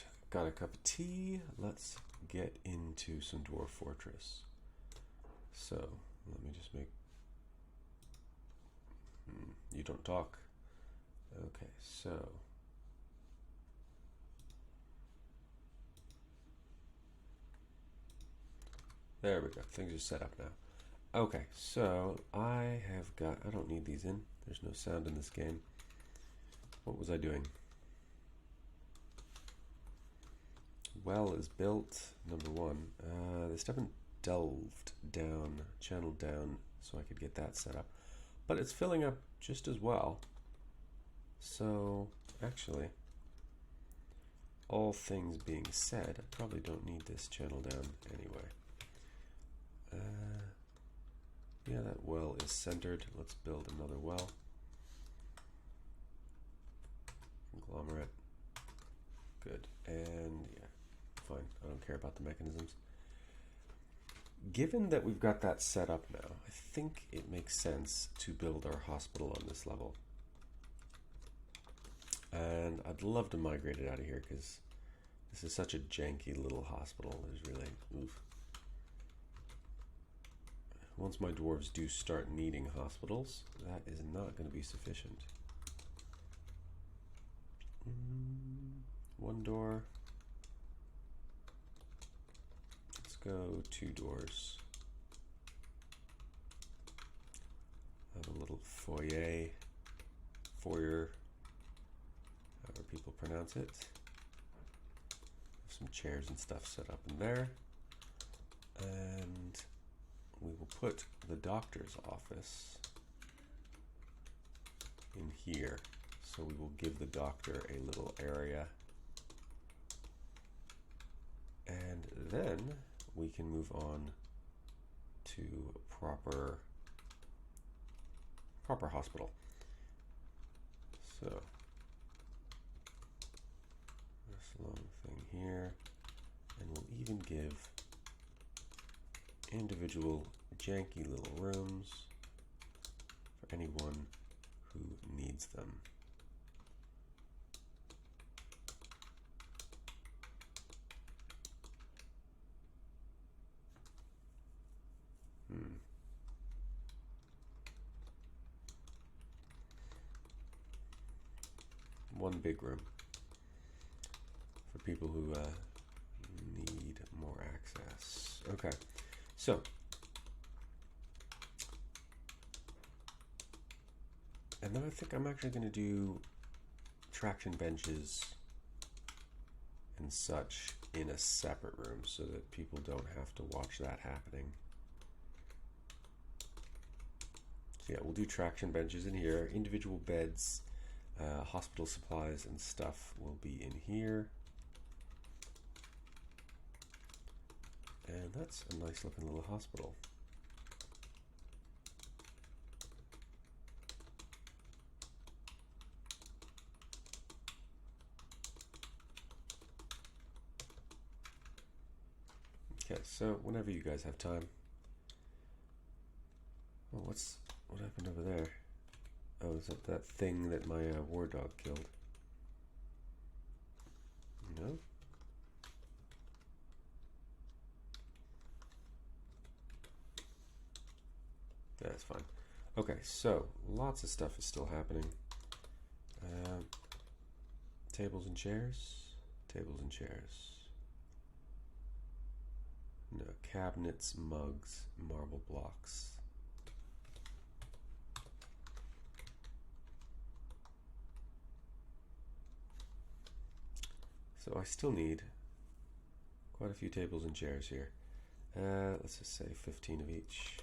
right, got a cup of tea. Let's get into some Dwarf Fortress. So, let me just make... you don't talk. Okay, so... there we go, things are set up now. Okay, so I don't need these in. There's no sound in this game. What was I doing? Well is built, number one. They still haven't channeled down, so I could get that set up. But it's filling up just as well. So, actually, all things being said, I probably don't need this channel down anyway. Yeah, that well is centered. Let's build another well. Conglomerate. Good. And yeah, fine. I don't care about the mechanisms. Given that we've got that set up now, I think it makes sense to build our hospital on this level. And I'd love to migrate it out of here because this is such a janky little hospital. There's really, oof. Once my dwarves do start needing hospitals, that is not going to be sufficient. One door. Let's go 2 doors. Have a little foyer, however people pronounce it. Some chairs and stuff set up in there. And we will put the doctor's office in here. So we will give the doctor a little area. And then we can move on to proper hospital. So this long thing here, and we'll even give individual janky little rooms for anyone who needs them. One big room for people who need more access. Okay, so and then I think I'm actually going to do traction benches and such in a separate room so that people don't have to watch that happening. So yeah, we'll do traction benches in here, individual beds. Hospital supplies and stuff will be in here. And that's a nice looking little hospital. Okay, so whenever you guys have time. Oh, what happened over there? Oh, is that thing that my war dog killed? No? That's fine. Okay, so lots of stuff is still happening. Tables and chairs. Tables and chairs. No, cabinets, mugs, marble blocks. So I still need quite a few tables and chairs here. Let's just say 15 of each.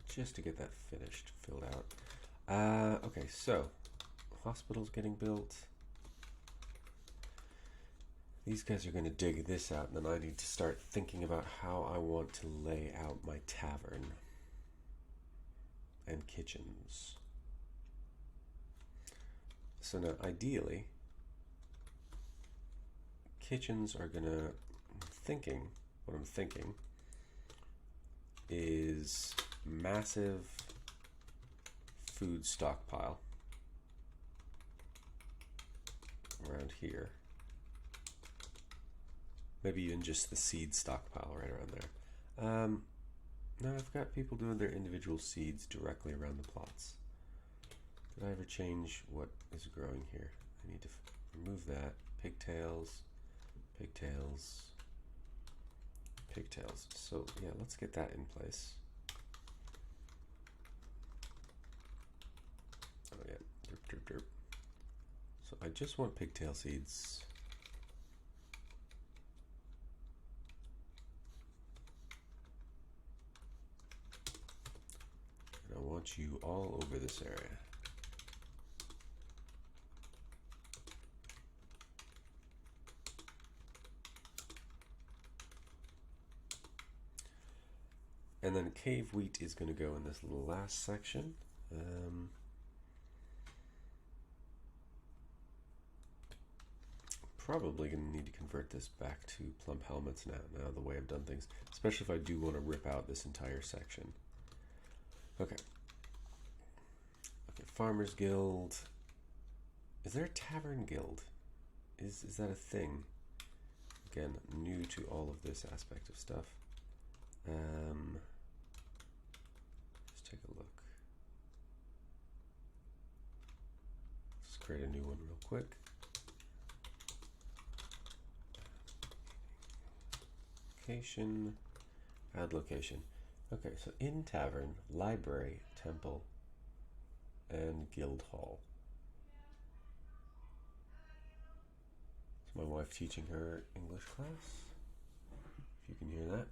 Just to get that finished, filled out. Okay, so hospital's getting built. These guys are going to dig this out, and then I need to start thinking about how I want to lay out my tavern and kitchens. So now, ideally, kitchens are going to I'm thinking is massive food stockpile around here. Maybe even just the seed stockpile right around there. No, I've got people doing their individual seeds directly around the plots. Did I ever change what is growing here? I need to remove that. Pigtails, pigtails, pigtails. So yeah, let's get that in place. Oh yeah, derp, derp, derp. So I just want pigtail seeds. And I want you all over this area. And then cave wheat is going to go in this last section. Probably going to need to convert this back to plump helmets now the way I've done things, especially if I do want to rip out this entire section. Okay. Okay, Farmers Guild. Is there a Tavern Guild? Is that a thing? Again, new to all of this aspect of stuff. Let's take a look. Let's create a new one real quick. Location, add location. Okay, so in tavern, library, temple, and guild hall. It's my wife teaching her English class, if you can hear that.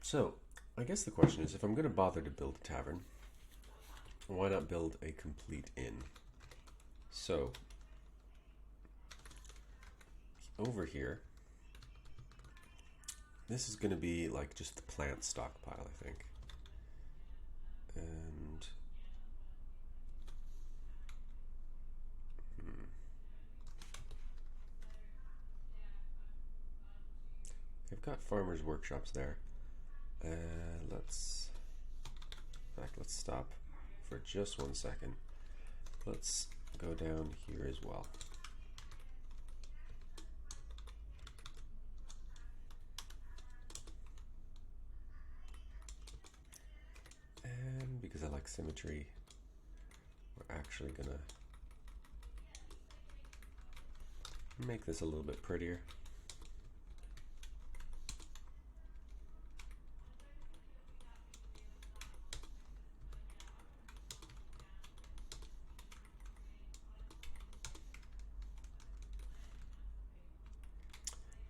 So, I guess the question is, if I'm going to bother to build a tavern, why not build a complete inn? So, over here, this is going to be like just the plant stockpile, I think. And I've got farmers' workshops there. Let's stop for just 1 second. Let's go down here as well. And because I like symmetry, we're actually gonna make this a little bit prettier.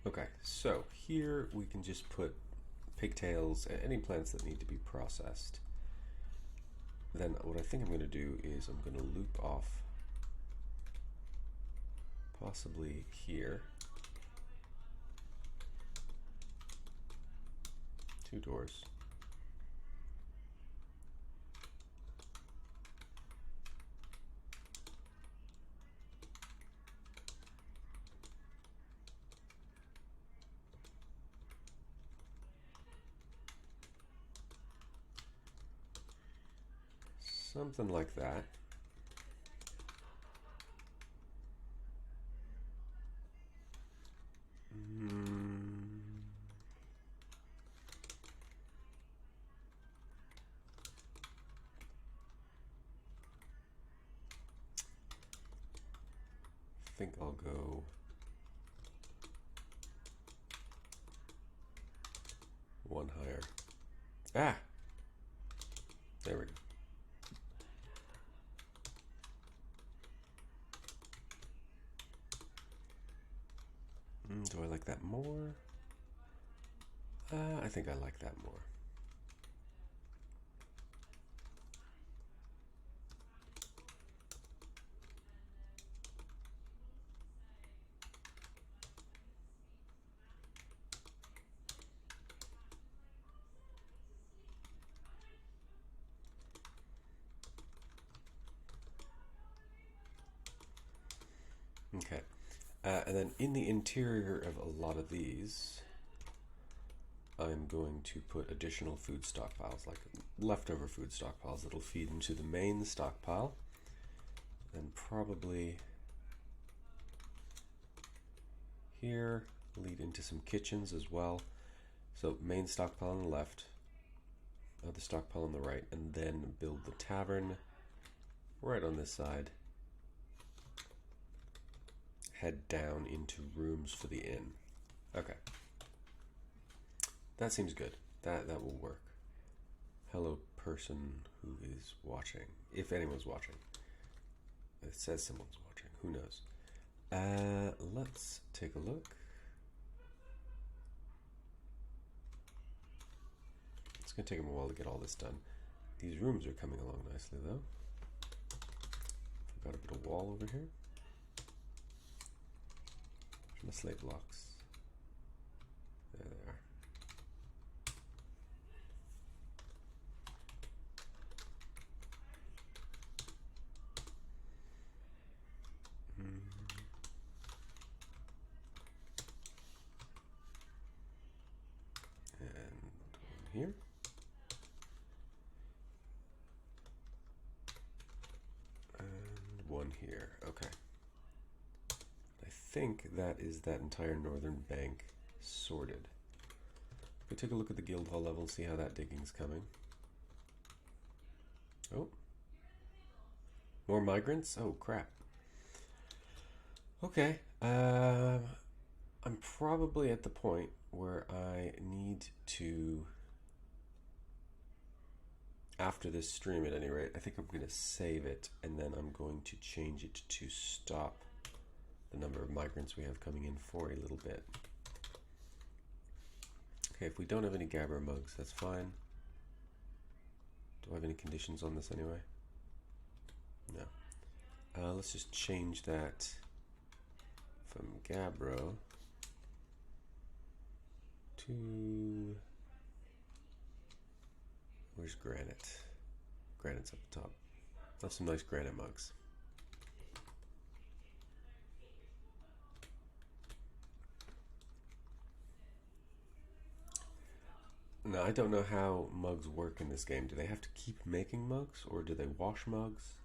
Okay, so here we can just put pigtails, any plants that need to be processed. Then what I think I'm going to do is I'm going to loop off possibly here 2 doors. Something like that. I think I'll go one higher. Ah! There we go. Do I like that more? I think I like that more. Okay. And then in the interior of a lot of these, I'm going to put additional food stockpiles, like leftover food stockpiles that'll feed into the main stockpile. And probably here, lead into some kitchens as well. So main stockpile on the left, other stockpile on the right, and then build the tavern right on this side. Head down into rooms for the inn. Okay. That seems good. That will work. Hello, person who is watching. If anyone's watching. It says someone's watching. Who knows? Let's take a look. It's going to take them a while to get all this done. These rooms are coming along nicely, though. I've got a bit of wall over here. There's my slate blocks. There they are. And one here. And one here. Okay. I think that is that entire northern bank sorted. We take a look at the guild hall level and see how that digging's coming. Oh. More migrants? Oh, crap. Okay. I'm probably at the point where I need to, after this stream at any rate, I think I'm going to save it, and then I'm going to change it to stop the number of migrants we have coming in for a little bit. Okay, if we don't have any Gabber mugs, that's fine. Do I have any conditions on this anyway? No. Let's just change that from Gabbro to... Where's Granite? Granite's up the top. That's some nice granite mugs. Now, I don't know how mugs work in this game. Do they have to keep making mugs, or do they wash mugs?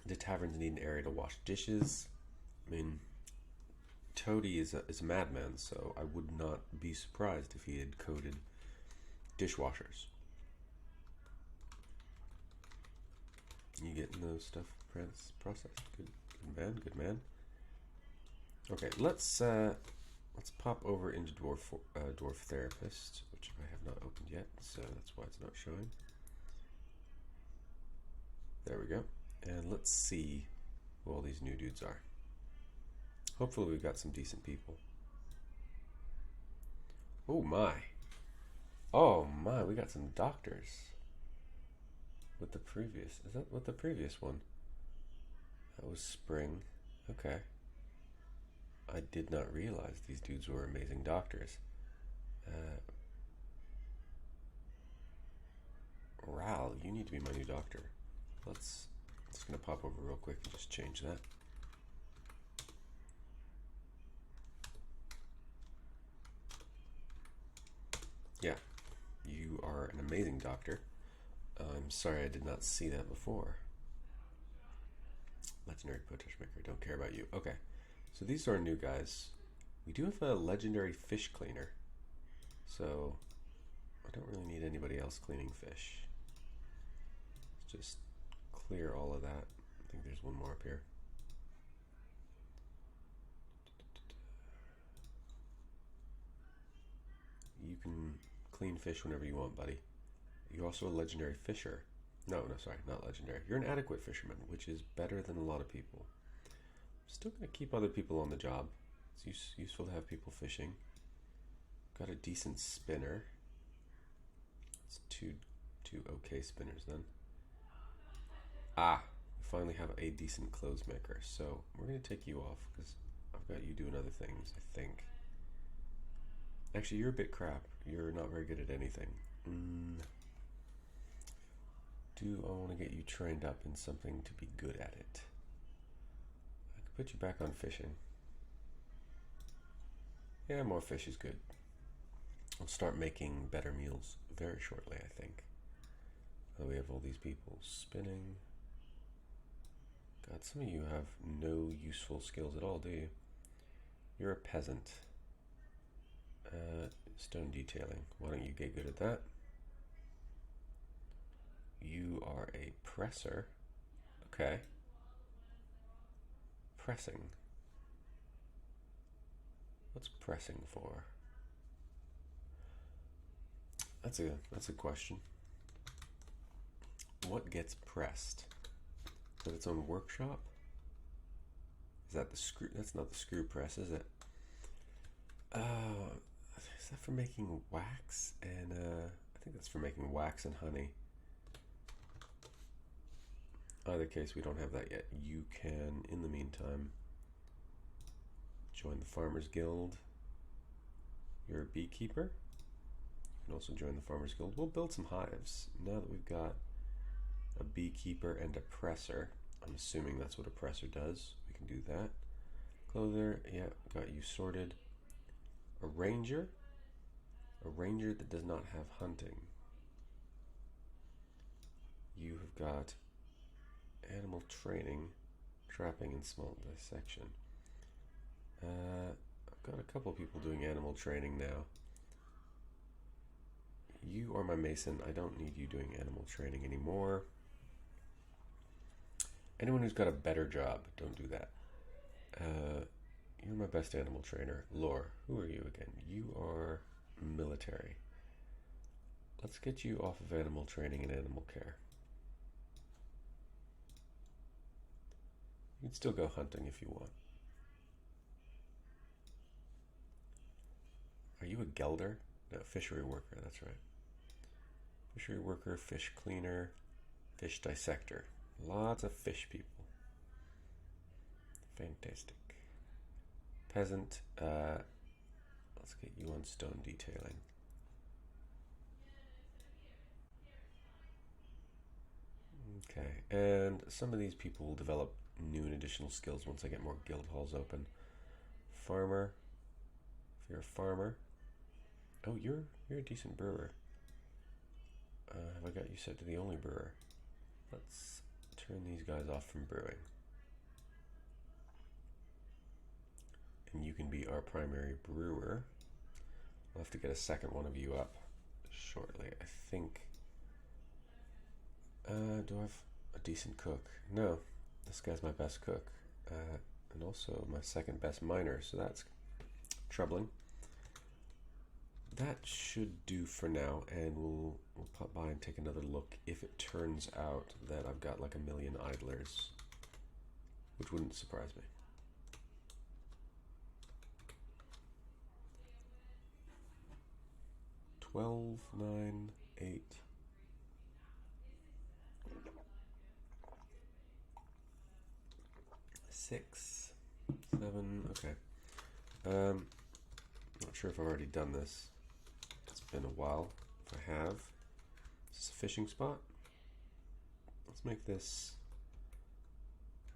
Do taverns need an area to wash dishes? I mean, Toady is a madman, so I would not be surprised if he had coded dishwashers. You getting those stuff processed? Good man, good man. Okay, let's pop over into Dwarf Therapist, which I have not opened yet, so that's why it's not showing. There we go. And let's see who all these new dudes are. Hopefully we've got some decent people. Oh my. Oh my, we got some doctors. With the previous, is that what the previous one? That was spring. Okay. I did not realize these dudes were amazing doctors. Ral, you need to be my new doctor. Let's just gonna pop over real quick and just change that. Yeah, you are an amazing doctor. I'm sorry I did not see that before. Legendary potash maker, don't care about you. Okay, so these are our new guys. We do have a legendary fish cleaner, so I don't really need anybody else cleaning fish. Let's just clear all of that. I think there's one more up here. You can clean fish whenever you want, buddy. You're also a legendary fisher. No, sorry, not legendary. You're an adequate fisherman, which is better than a lot of people. I'm still going to keep other people on the job. It's useful to have people fishing. Got a decent spinner. It's two okay spinners then. Ah, we finally have a decent clothes maker. So we're going to take you off because I've got you doing other things, I think. Actually, you're a bit crap. You're not very good at anything. do I want to get you trained up in something to be good at it? I could put you back on fishing. Yeah, more fish is good. I'll start making better meals very shortly, I think. Oh, we have all these people spinning. God, some of you have no useful skills at all, do you? You're a peasant. Stone detailing. Why don't you get good at that? You are a presser. Okay. Pressing. What's pressing for? That's a question. What gets pressed? Is that its own workshop? Is that the screw? That's not the screw press, is it? Is that for making wax? And I think that's for making wax and honey. Either case, we don't have that yet. You can, in the meantime, join the Farmers Guild. You're a beekeeper. You can also join the Farmers Guild. We'll build some hives. Now that we've got a beekeeper and a presser, I'm assuming that's what a presser does. We can do that. Clother, yeah, got you sorted. A ranger that does not have hunting. You have got animal training, trapping, and small dissection. I've got a couple people doing animal training now. You are my mason. I don't need you doing animal training anymore. Anyone who's got a better job, don't do that. You're my best animal trainer. Lore, who are you again? You are military. Let's get you off of animal training and animal care. You can still go hunting if you want. Are you a gelder? No, fishery worker, that's right. Fishery worker, fish cleaner, fish dissector. Lots of fish people. Fantastic. Peasant, let's get you on stone detailing. Okay, and some of these people will develop new and additional skills once I get more guild halls open. Farmer, if you're a farmer. Oh, you're a decent brewer. Have I got you set to the only brewer? Let's turn these guys off from brewing. And you can be our primary brewer. I'll have to get a second one of you up shortly, I think. Do I have a decent cook? No, this guy's my best cook. And also my second best miner, so that's troubling. That should do for now, and we'll pop by and take another look if it turns out that I've got like 1,000,000 idlers, which wouldn't surprise me. $12, $9, $8. $6, $7, okay. Not sure if I've already done this. It's been a while. If I have, is this a fishing spot? Let's make this.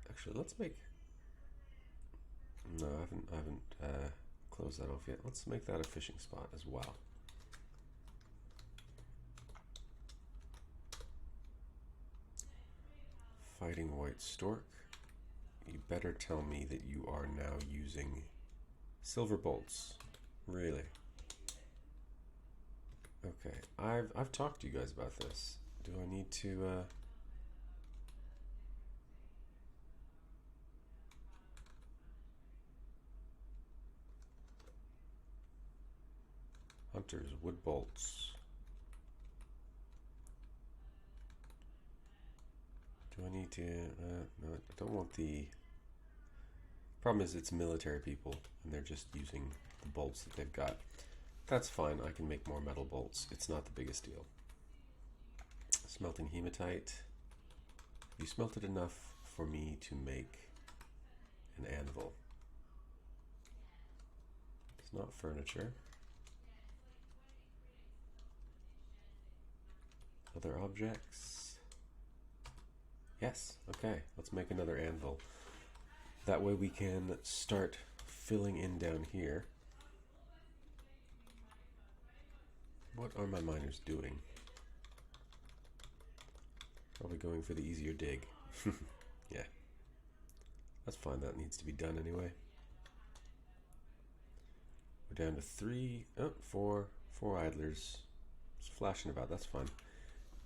Actually, let's make. No, I haven't closed that off yet. Let's make that a fishing spot as well. Fighting white stork. You better tell me that you are now using silver bolts. Really? Okay, I've talked to you guys about this. Do I need to Hunters, wood bolts. Do I need to no, I don't want the problem is it's military people and they're just using the bolts that they've got. That's fine, I can make more metal bolts. It's not the biggest deal. Smelting hematite. You smelted enough for me to make an anvil. It's not furniture. Other objects. Yes, okay, let's make another anvil. That way we can start filling in down here. What are my miners doing? Probably going for the easier dig. Yeah. That's fine, that needs to be done anyway. We're down to four idlers. Just flashing about, that's fine.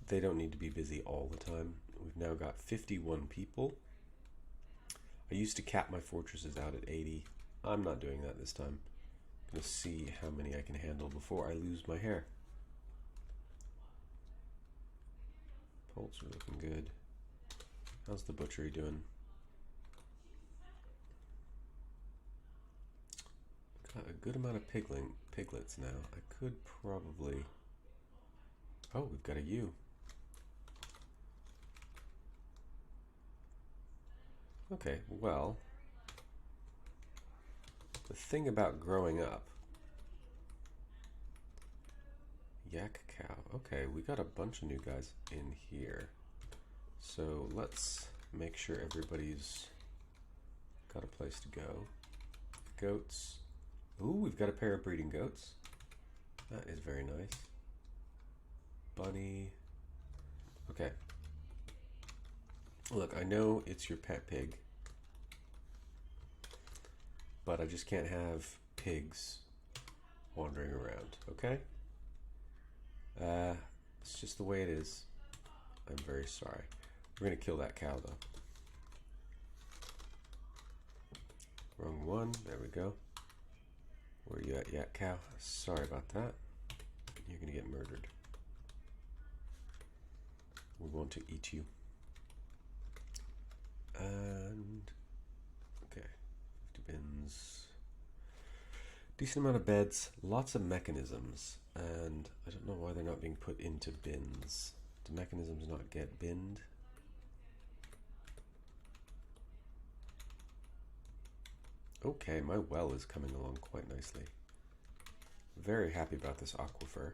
They don't need to be busy all the time. We've now got 51 people. I used to cap my fortresses out at 80. I'm not doing that this time. I'm gonna see how many I can handle before I lose my hair. Bolts are looking good. How's the butchery doing? Got a good amount of piglets now. I could probably... Oh, we've got a ewe. Okay, well... The thing about growing up... Yak cow. Okay, we got a bunch of new guys in here. So let's make sure everybody's got a place to go. Goats. Ooh, we've got a pair of breeding goats. That is very nice. Bunny. Okay. Look, I know it's your pet pig, but I just can't have pigs wandering around, okay? It's just the way it is. I'm very sorry. We're gonna kill that cow though. Wrong one, there we go. Where are you at, yak cow? Sorry about that. You're gonna get murdered. We want to eat you. And okay, 50 bins. Decent amount of beds, lots of mechanisms, and I don't know why they're not being put into bins. Do mechanisms not get binned? Okay, my well is coming along quite nicely. Very happy about this aquifer.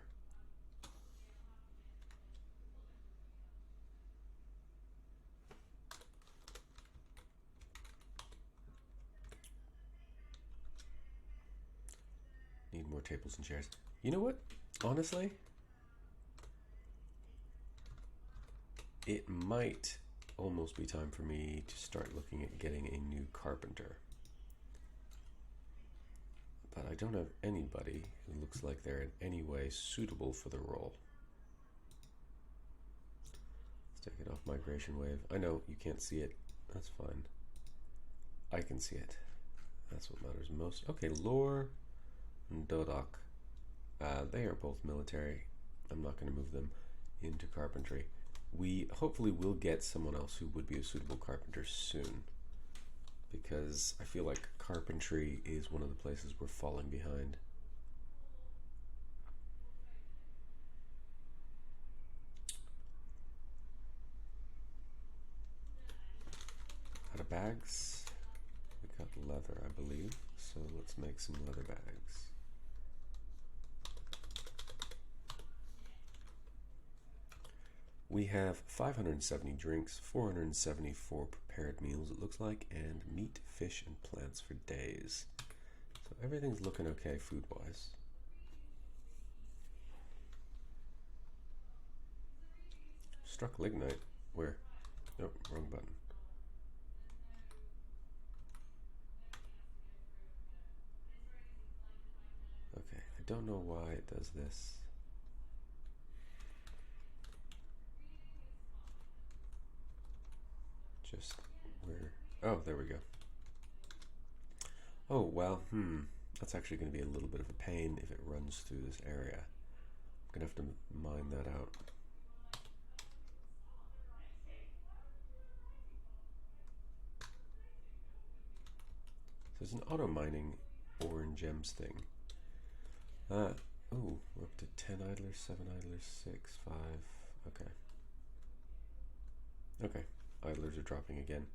Need more tables and chairs. You know what? Honestly, it might almost be time for me to start looking at getting a new carpenter. But I don't have anybody who looks like they're in any way suitable for the role. Let's take it off migration wave. I know you can't see it. That's fine. I can see it. That's what matters most. Okay, Lore and Dodok. They are both military. I'm not going to move them into carpentry. We hopefully will get someone else who would be a suitable carpenter soon, because I feel like carpentry is one of the places we're falling behind. Out of bags. We got leather, I believe, so let's make some leather bags. We have 570 drinks, 474 prepared meals, it looks like, and meat, fish, and plants for days. So everything's looking okay food-wise. Struck lignite. Where? Nope, wrong button. Okay, I don't know why it does this. Just where? Oh, there we go. Oh, well, that's actually going to be a little bit of a pain if it runs through this area. I'm going to have to mine that out. So there's an auto mining ore and gems thing. Oh, we're up to 10 idlers, 7 idlers, 6, 5. Okay. Okay, idlers are dropping again.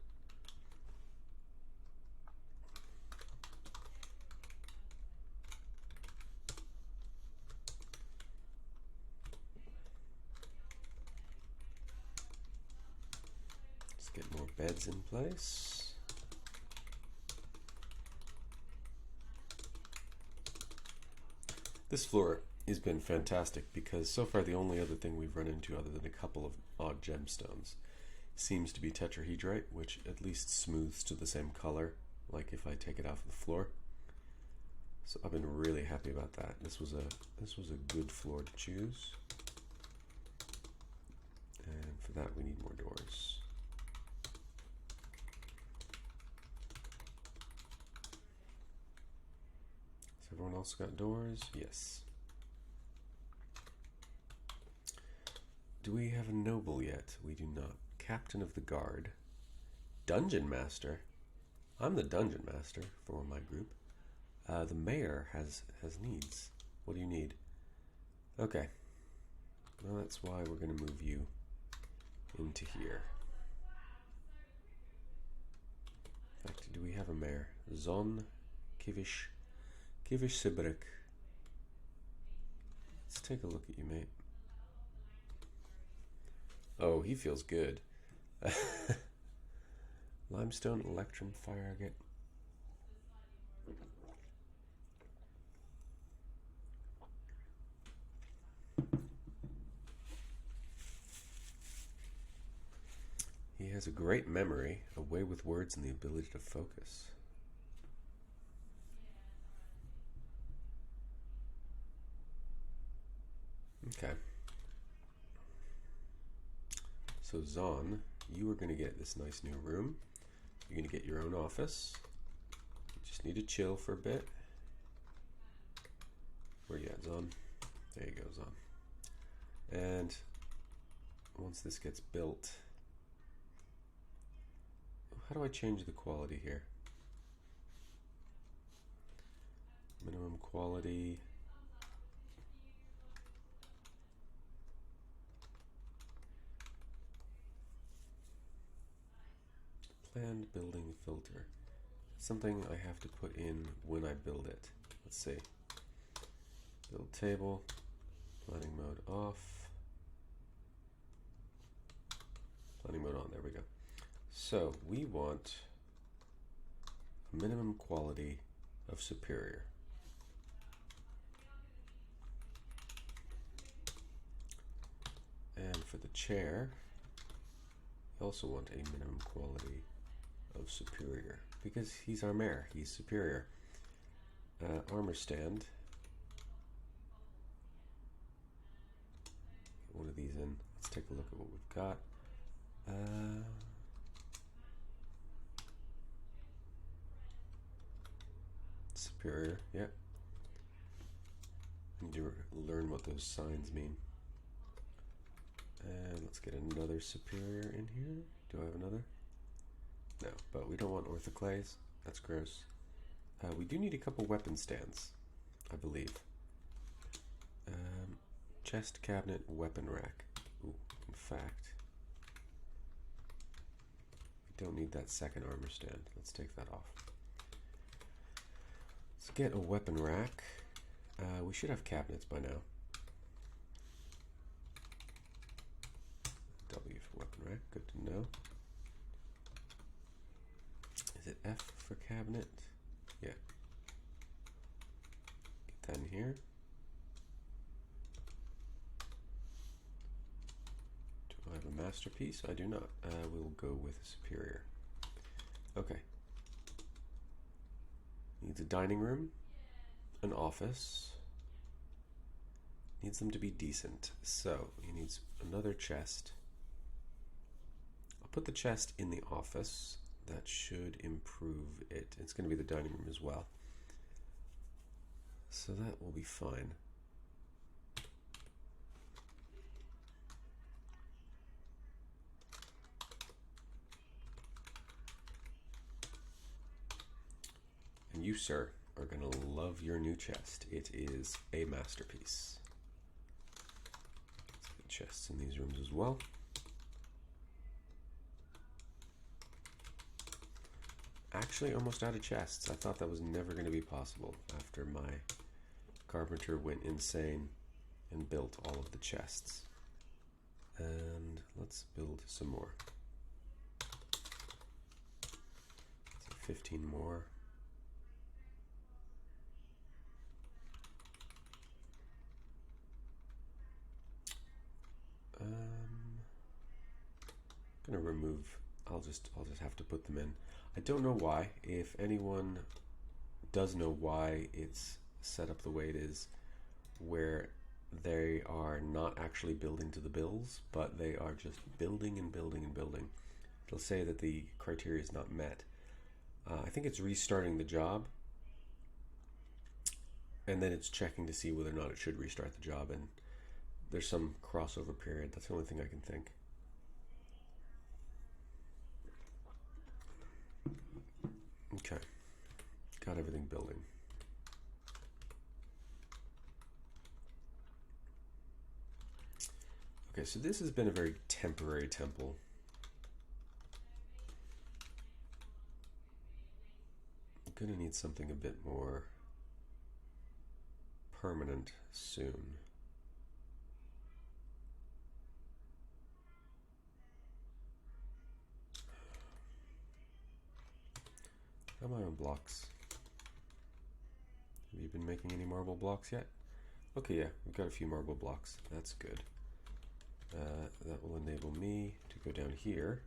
get more beds in place. This floor has been fantastic because so far the only other thing we've run into other than a couple of odd gemstones seems to be tetrahedrite, which at least smooths to the same color, like if I take it off the floor. So I've been really happy about that. This was a good floor to choose. And for that we need more doors. Has everyone else got doors? Yes. Do we have a noble yet? We do not. Captain of the guard. Dungeon master. I'm the dungeon master for my group. The mayor has needs. What do you need? Okay. Well, that's why we're going to move you into here. In fact, do we have a mayor? Zon Kivish Sibrek. Let's take a look at you, mate. Oh, he feels good. Limestone, electrum, fire agate. He has a great memory, a way with words, and the ability to focus. Okay. So Zon, you are going to get this nice new room. You're going to get your own office. You just need to chill for a bit. Where you at, Zon? There you go, Zon. And once this gets built, how do I change the quality here? Minimum quality. Planned building filter. Something I have to put in when I build it. Let's see. Build table. Planning mode off. Planning mode on. There we go. So we want a minimum quality of superior. And for the chair, we also want a minimum quality of superior because he's our mayor. He's superior. Armor stand. Get one of these in. Let's take a look at what we've got. Superior, yeah. I need to learn what those signs mean. And let's get another superior in here. Do I have another? No, but we don't want orthoclase. That's gross. We do need a couple weapon stands, I believe. Chest, cabinet, weapon rack. Ooh, in fact, we don't need that second armor stand. Let's take that off. Let's get a weapon rack. We should have cabinets by now. W for weapon rack, good to know. Is it F for cabinet? Yeah. Get that in here. Do I have a masterpiece? I do not. We'll go with a superior. Okay. Needs a dining room, an office. Needs them to be decent. So he needs another chest. I'll put the chest in the office. That should improve it. It's going to be the dining room as well. So that will be fine. And you, sir, are going to love your new chest. It is a masterpiece. Let's get chests in these rooms as well. Actually, almost out of chests. I thought that was never going to be possible after my carpenter went insane and built all of the chests. And let's build some more. 15 more. Gonna remove. I'll just have to put them in. I don't know why. If anyone does know why it's set up the way it is, where they are not actually building to the bills, but they are just building and building and building. It'll say that the criteria is not met. I think it's restarting the job, and then it's checking to see whether or not it should restart the job, and there's some crossover period. That's the only thing I can think. Okay, got everything building. Okay, so this has been a very temporary temple. I'm gonna need something a bit more permanent soon. How am I on blocks? Have you been making any marble blocks yet? Okay, yeah, we've got a few marble blocks. That's good. That will enable me to go down here,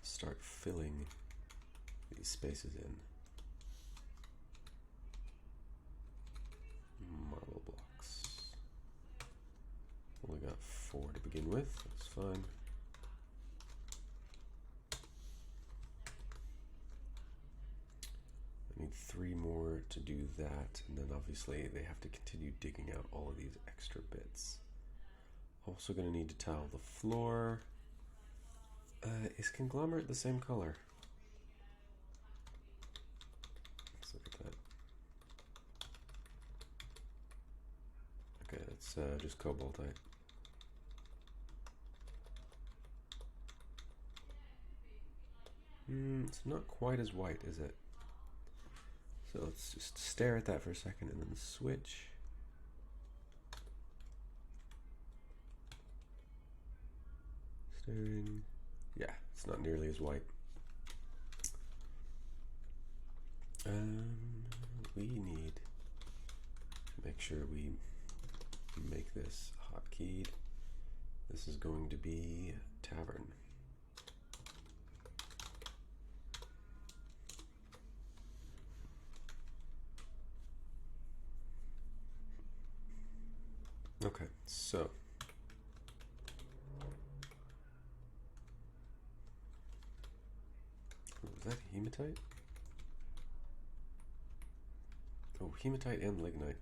start filling these spaces in. Marble blocks. Only got 4 to begin with, that's fine. I need 3 more to do that, and then obviously they have to continue digging out all of these extra bits. Also going to need to tile the floor. Is conglomerate the same color? Let's look at that. Okay, that's just cobaltite. It's not quite as white, is it? So let's just stare at that for a second and then switch. Staring. Yeah, it's not nearly as white. We need to make sure we make this hotkeyed. This is going to be tavern. Okay, so is that hematite? Oh, hematite and lignite.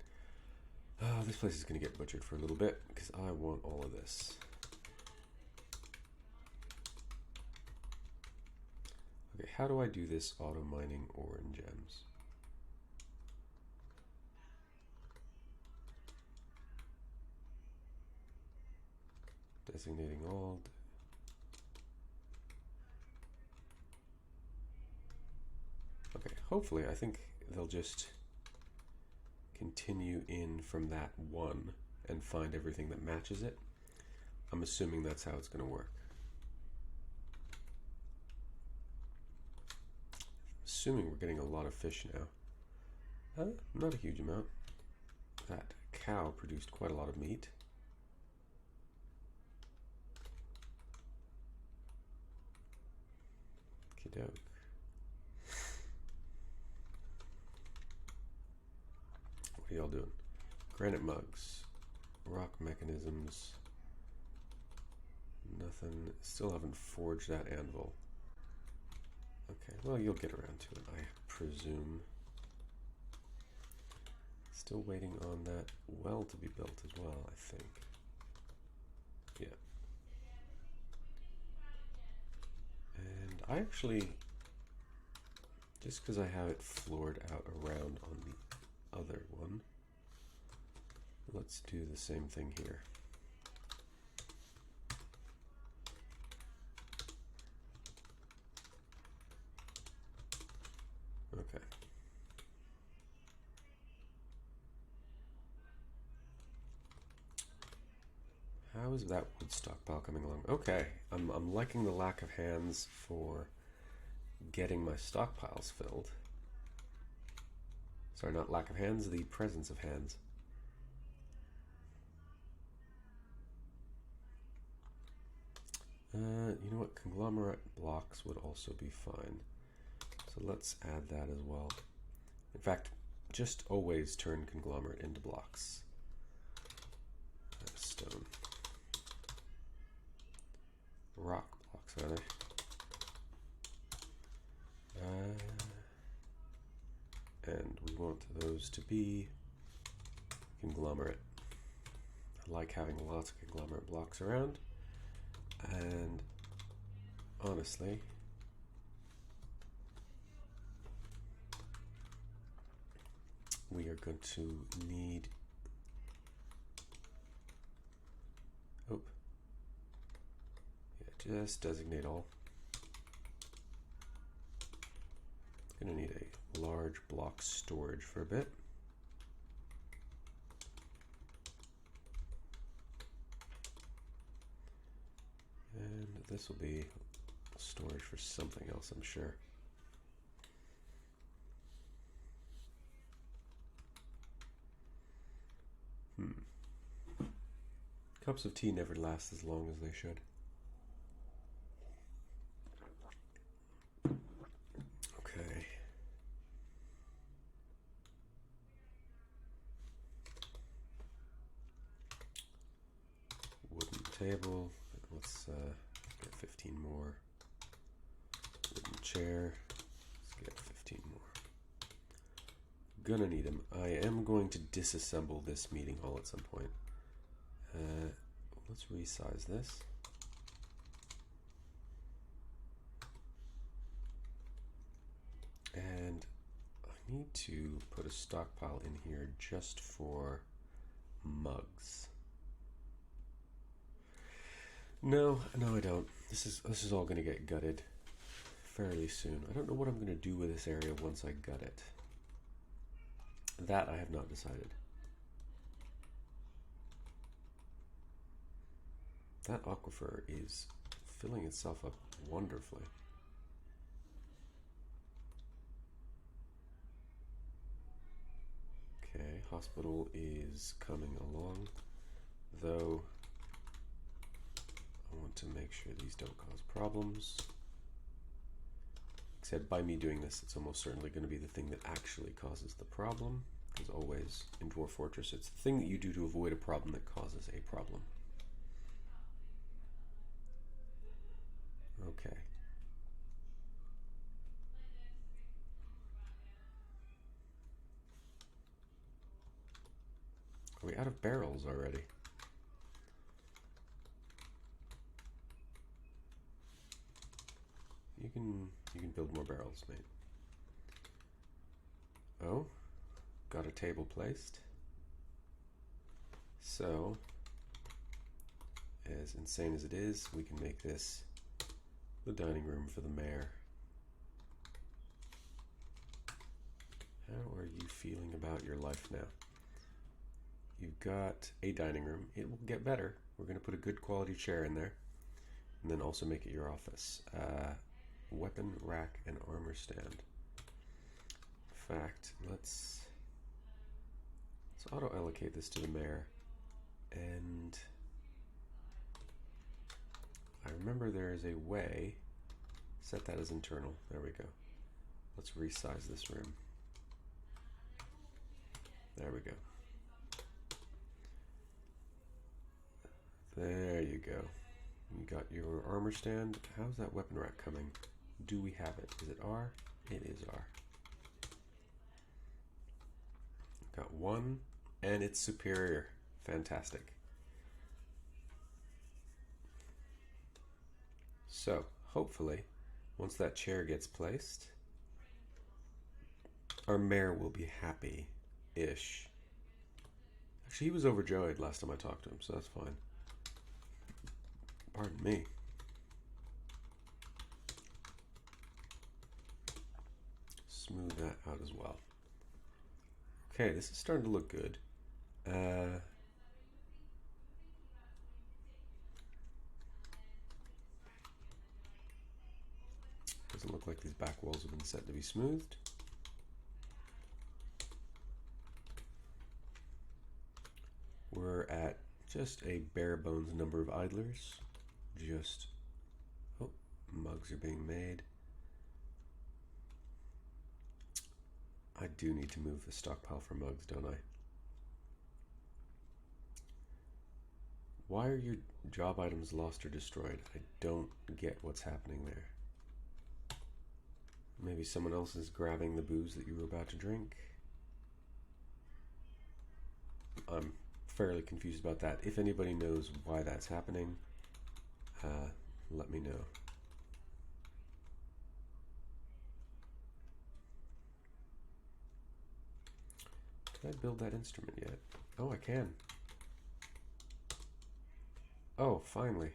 Oh, this place is going to get butchered for a little bit because I want all of this. Okay, how do I do this auto mining ore and gems? Designating all. Okay, hopefully I think they'll just continue in from that one and find everything that matches it. I'm assuming that's how it's going to work. Assuming we're getting a lot of fish now. Not a huge amount. That cow produced quite a lot of meat. Okey-doke. What are y'all doing? Granite mugs, rock mechanisms, nothing. Still haven't forged that anvil. Okay, well, you'll get around to it, I presume. Still waiting on that well to be built as well, I think. Yeah. And I actually, just because I have it floored out around on the other one, let's do the same thing here. Okay. How How is that wood stockpile coming along? Okay, I'm liking the lack of hands for getting my stockpiles filled. Sorry, not lack of hands, the presence of hands. You know what? Conglomerate blocks would also be fine. So let's add that as well. In fact, just always turn conglomerate into blocks. Stone. Rock blocks, are they? And we want those to be conglomerate. I like having lots of conglomerate blocks around. And honestly, we are going to need, just designate all. Gonna need a large block storage for a bit. And this will be storage for something else, I'm sure. Cups of tea never last as long as they should. Okay. Wooden table. Let's get 15 more. Wooden chair. Let's get 15 more. Gonna need them. I am going to disassemble this meeting hall at some point. Let's resize this. And I need to put a stockpile in here just for mugs. No, I don't. This is all going to get gutted fairly soon. I don't know what I'm going to do with this area once I gut it. That I have not decided. That aquifer is filling itself up wonderfully. Okay, hospital is coming along, though I want to make sure these don't cause problems. Except by me doing this, it's almost certainly going to be the thing that actually causes the problem. As always, in Dwarf Fortress, it's the thing that you do to avoid a problem that causes a problem. Okay. Are we out of barrels already? You can build more barrels, mate. Oh, got a table placed. So, as insane as it is, we can make this the dining room for the mayor. How are you feeling about your life now? You've got a dining room. It will get better. We're going to put a good quality chair in there, and then also make it your office. Weapon rack and armor stand. In fact, let's auto allocate this to the mayor. And I remember there is a way. Set that as internal. There we go. Let's resize this room. There we go. There you go. You got your armor stand. How's that weapon rack coming? Do we have it? Is it R? It is R. Got one, and it's superior. Fantastic. So, hopefully, once that chair gets placed, our mayor will be happy-ish. Actually, he was overjoyed last time I talked to him, so that's fine. Pardon me. Smooth that out as well. Okay, this is starting to look good. Doesn't look like these back walls have been set to be smoothed. We're at just a bare bones number of idlers. Just, oh, mugs are being made. I do need to move the stockpile for mugs, don't I? Why are your job items lost or destroyed? I don't get what's happening there. Maybe someone else is grabbing the booze that you were about to drink. I'm fairly confused about that. If anybody knows why that's happening, let me know. Can I build that instrument yet? Oh, I can. Oh, finally.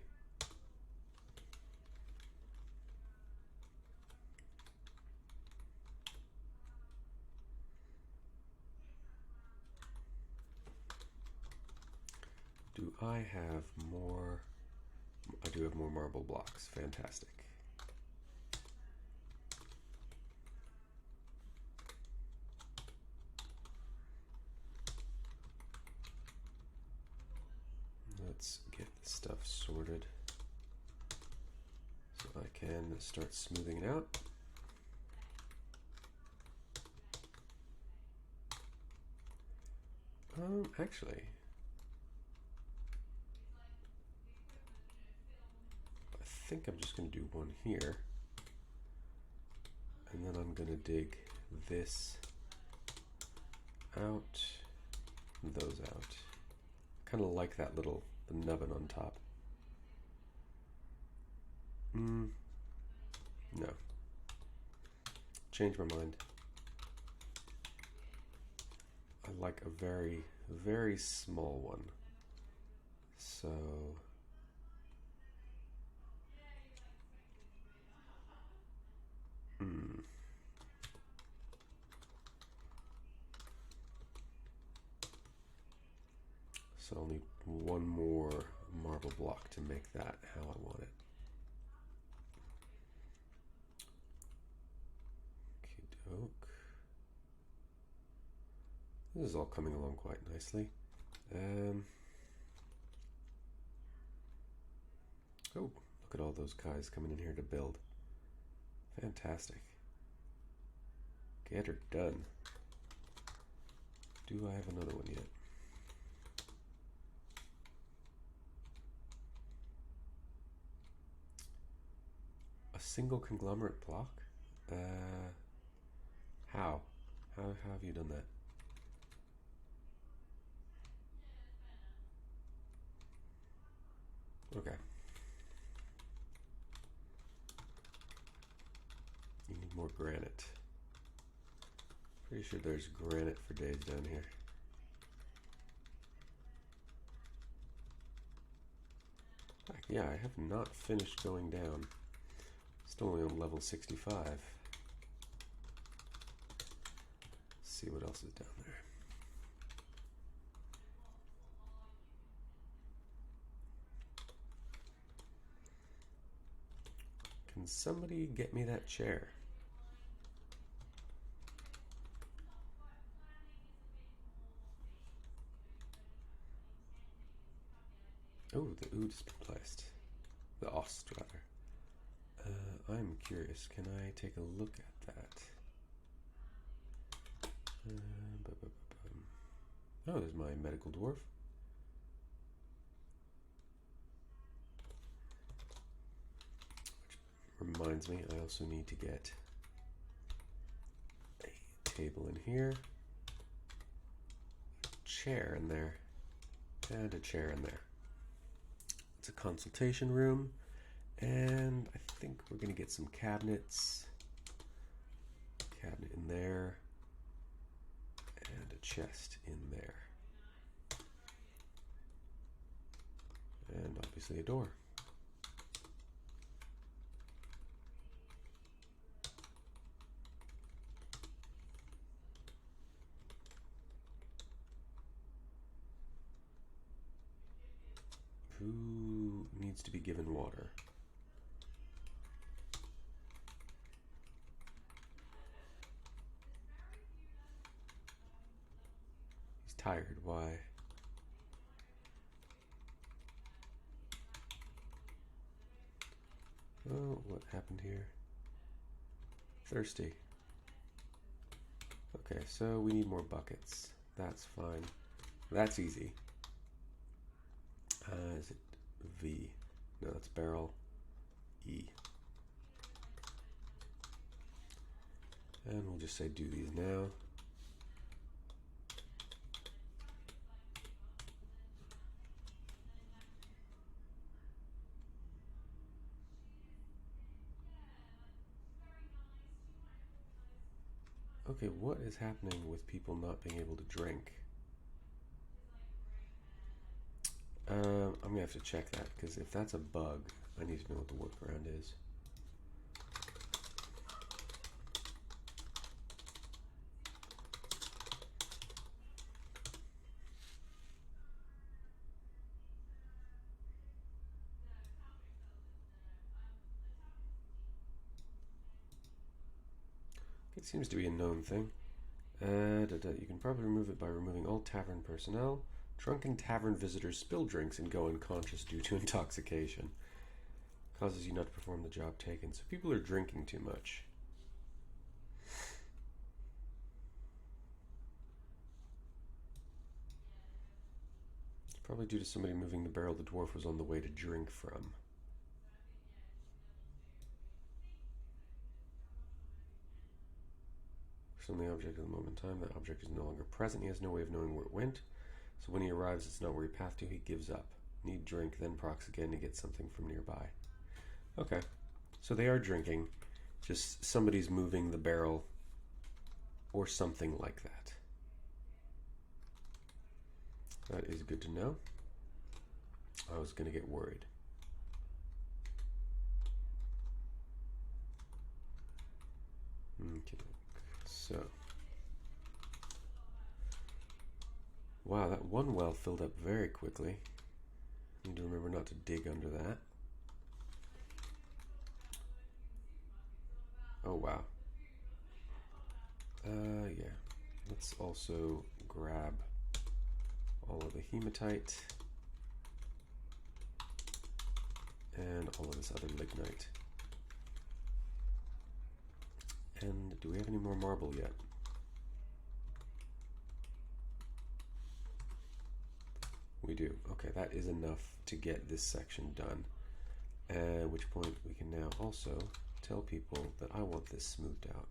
Do I have more? I do have more marble blocks. Fantastic. Let's get this stuff sorted so I can start smoothing it out. Actually, I think I'm just going to do one here, and then I'm going to dig this out and those out. Kind of like that little nubbin on top. No. Change my mind. I like a very, very small one. So so I'll need one more marble block to make that how I want it. Okey-doke. This is all coming along quite nicely. Oh, look at all those guys coming in here to build. Fantastic. Get her done. Do I have another one yet? A single conglomerate block? How? How have you done that? Okay. You need more granite. Pretty sure there's granite for days down here. Yeah, I have not finished going down. Still only on level 65. Let's see what else is down there. Can somebody get me that chair? Oh, the oud has been placed. The ost, rather. I'm curious. Can I take a look at that? Oh, there's my medical dwarf. Which reminds me, I also need to get a table in here, a chair in there, and a chair in there. It's a consultation room, and I think we're going to get some cabinets. Cabinet in there, and a chest in there. And obviously a door. Who needs to be given water? tired. Why? Oh, what happened here? Thirsty. Okay, so we need more buckets. That's fine. That's easy. Is it V? No, that's barrel. E. And we'll just say do these now. Okay, what is happening with people not being able to drink? I'm gonna have to check that, because if that's a bug, I need to know what the workaround is. It seems to be a known thing. You can probably remove it by removing all tavern personnel. Drunken tavern visitors spill drinks and go unconscious due to intoxication. Causes you not to perform the job taken. So people are drinking too much. It's probably due to somebody moving the barrel the dwarf was on the way to drink from. On the object at the moment in time, that object is no longer present. He has no way of knowing where it went. So when he arrives, it's not where he pathed to. He gives up. Need drink, then procs again to get something from nearby. Okay, so they are drinking. Just somebody's moving the barrel or something like that. That is good to know. I was going to get worried. Okay. So, wow, that one well filled up very quickly. Need to remember not to dig under that. Oh, wow. Yeah. Let's also grab all of the hematite and all of this other lignite. And do we have any more marble yet? We do. Okay, that is enough to get this section done. At which point we can now also tell people that I want this smoothed out.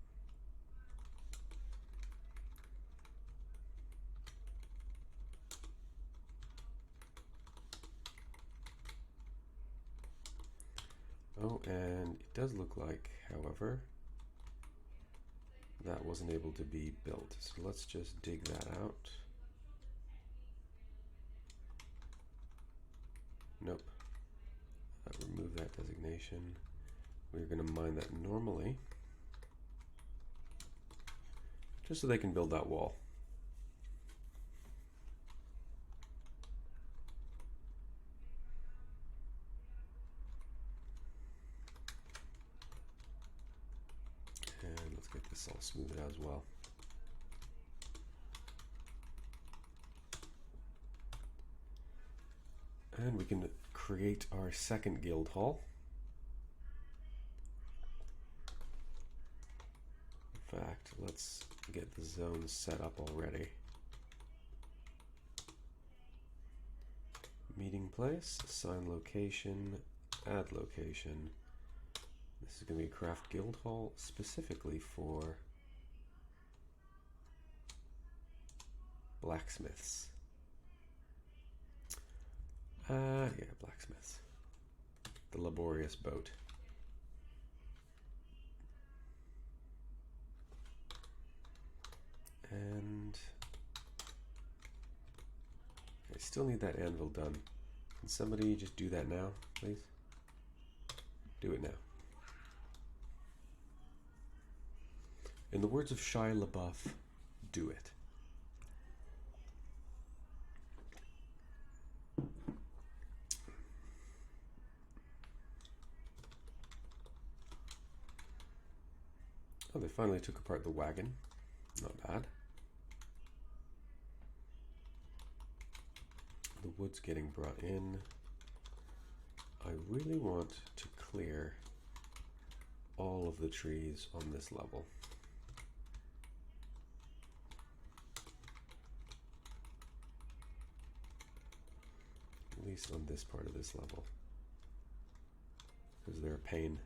Oh, and it does look like, however, that wasn't able to be built. So let's just dig that out. Nope. Remove that designation. We're going to mine that normally, just so they can build that wall. And let's get this all smoothed out as well. And we can create our second guild hall. In fact, let's get the zones set up already. Meeting place, assign location, add location. This is going to be a craft guild hall specifically for blacksmiths. Yeah, blacksmiths. The laborious boat. And I still need that anvil done. Can somebody just do that now, please? Do it now. In the words of Shia LaBeouf, do it. Oh, they finally took apart the wagon. Not bad. wood's getting brought in. I really want to clear all of the trees on this level. At least on this part of this level, because they're a pain.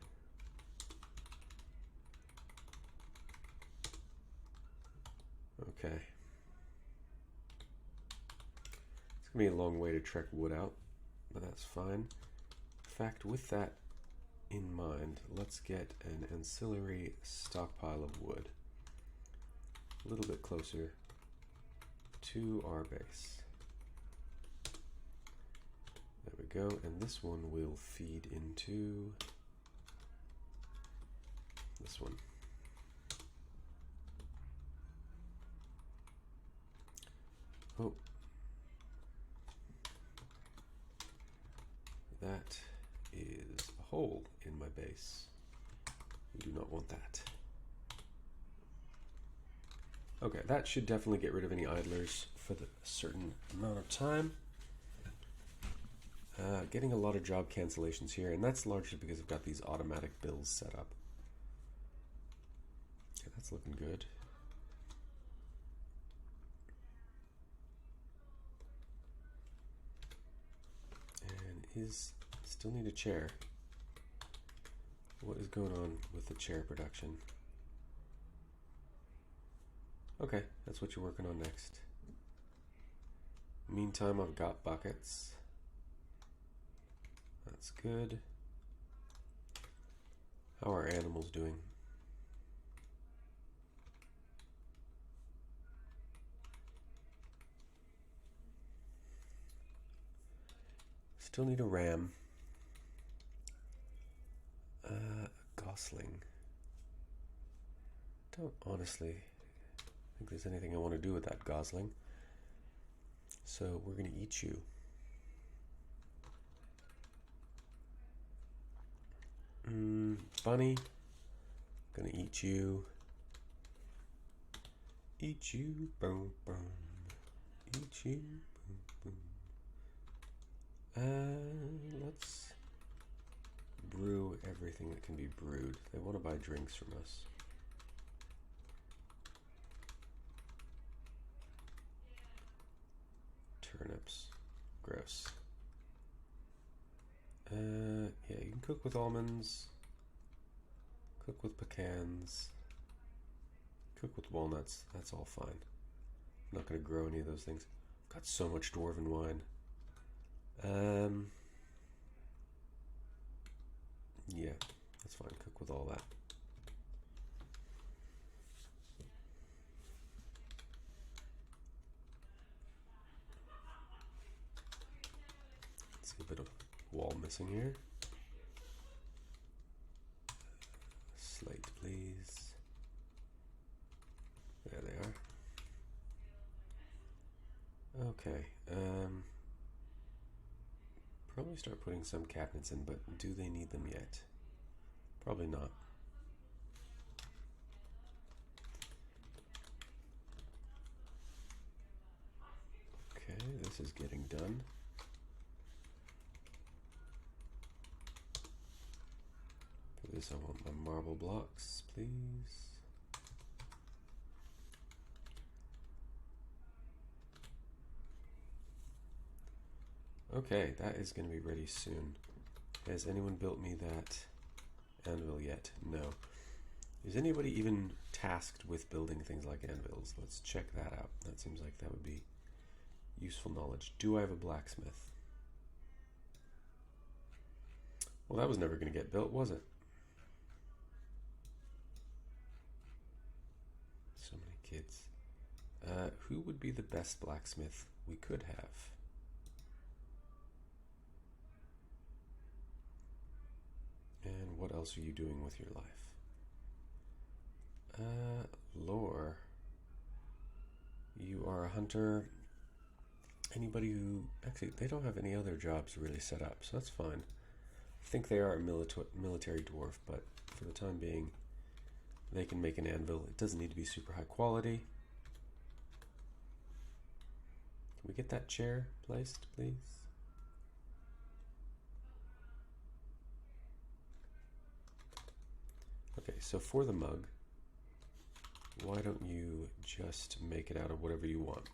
Okay. It's gonna be a long way to trek wood out, but that's fine. In fact, with that in mind, let's get an ancillary stockpile of wood a little bit closer to our base. There we go, and this one will feed into this one. Oh, that is a hole in my base. We do not want that. Okay, that should definitely get rid of any idlers for the certain amount of time. Getting a lot of job cancellations here, and that's largely because I've got these automatic bills set up. Okay, that's looking good. And still need a chair. What is going on with the chair production? Okay, that's what you're working on next. Meantime, I've got buckets. That's good. How are animals doing? Still need a ram. Gosling. Don't honestly think there's anything I want to do with that gosling. So we're going to eat you. Bunny, gonna eat you. Eat you, boom, boom. Eat you, boom, boom. Let's brew everything that can be brewed. They want to buy drinks from us. Turnips, gross. Yeah, you can cook with almonds, cook with pecans, cook with walnuts. That's all fine. I'm not going to grow any of those things. I've got so much dwarven wine. Yeah, that's fine. Cook with all that. Let's see a bit of wall missing here. Slate, please. There they are. Okay. Probably start putting some cabinets in, but do they need them yet? Probably not. Okay, this is getting done. For this, I want my marble blocks, please. Okay, that is going to be ready soon. Has anyone built me that anvil yet? No. Is anybody even tasked with building things like anvils? Let's check that out. That seems like that would be useful knowledge. Do I have a blacksmith? Well, that was never going to get built, was it? So many kids. Who would be the best blacksmith we could have? And what else are you doing with your life? Lore. You are a hunter. Anybody who... Actually, they don't have any other jobs really set up, so that's fine. I think they are a military dwarf, but for the time being, they can make an anvil. It doesn't need to be super high quality. Can we get that chair placed, please? Okay, so for the mug, why don't you just make it out of whatever you want?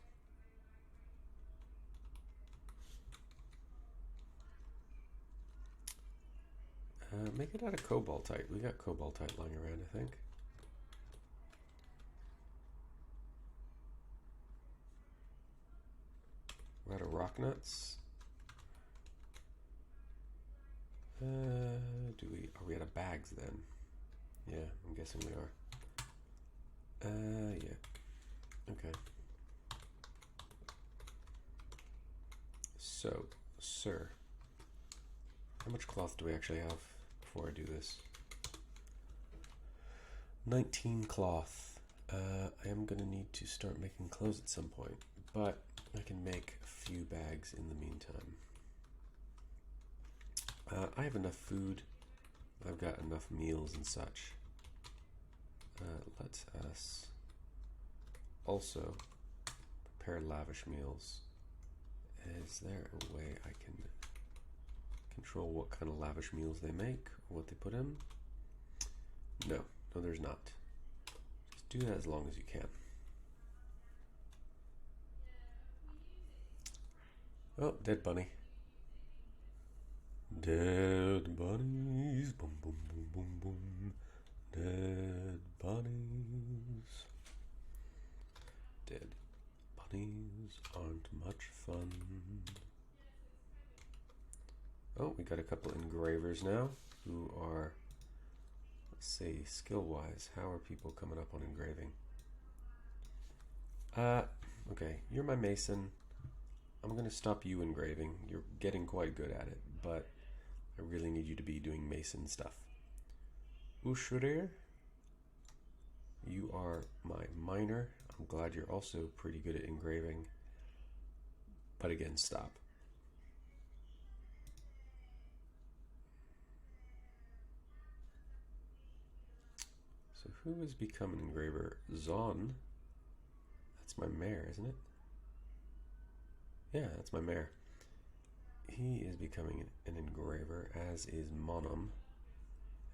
Make it out of cobaltite. We got cobaltite lying around, I think. We're out of rock nuts. Are we out of bags then? Yeah, I'm guessing we are. Yeah. Okay. So, sir, how much cloth do we actually have before I do this? 19 cloth. I am gonna need to start making clothes at some point, but I can make a few bags in the meantime. I have enough food. I've got enough meals and such. Let us also prepare lavish meals. Is there a way I can control what kind of lavish meals they make or what they put in? No, there's not. Just do that as long as you can. Oh, dead bunny. Dead bunnies, boom, boom, boom, boom, boom. Dead bunnies. Dead bunnies aren't much fun. Oh, we got a couple engravers now who are, let's see, skill-wise, how are people coming up on engraving? Okay, you're my mason. I'm going to stop you engraving. You're getting quite good at it, but I really need you to be doing mason stuff. Ushrir, you are my miner. I'm glad you're also pretty good at engraving, but again, stop. So who has become an engraver? Zon. That's my mare, isn't it? Yeah, that's my mare. He is becoming an engraver, as is Monum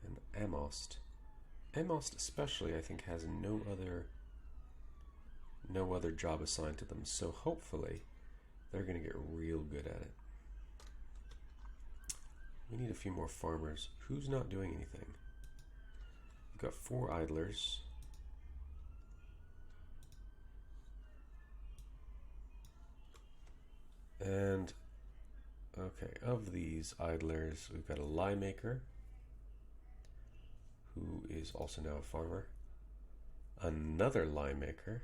and Amost. Amost especially, I think, has no other job assigned to them, so hopefully they're going to get real good at it. We need a few more farmers. Who's not doing anything? We've got 4 idlers. And, okay, of these idlers, we've got a lye maker, who is also now a farmer. Another lye maker,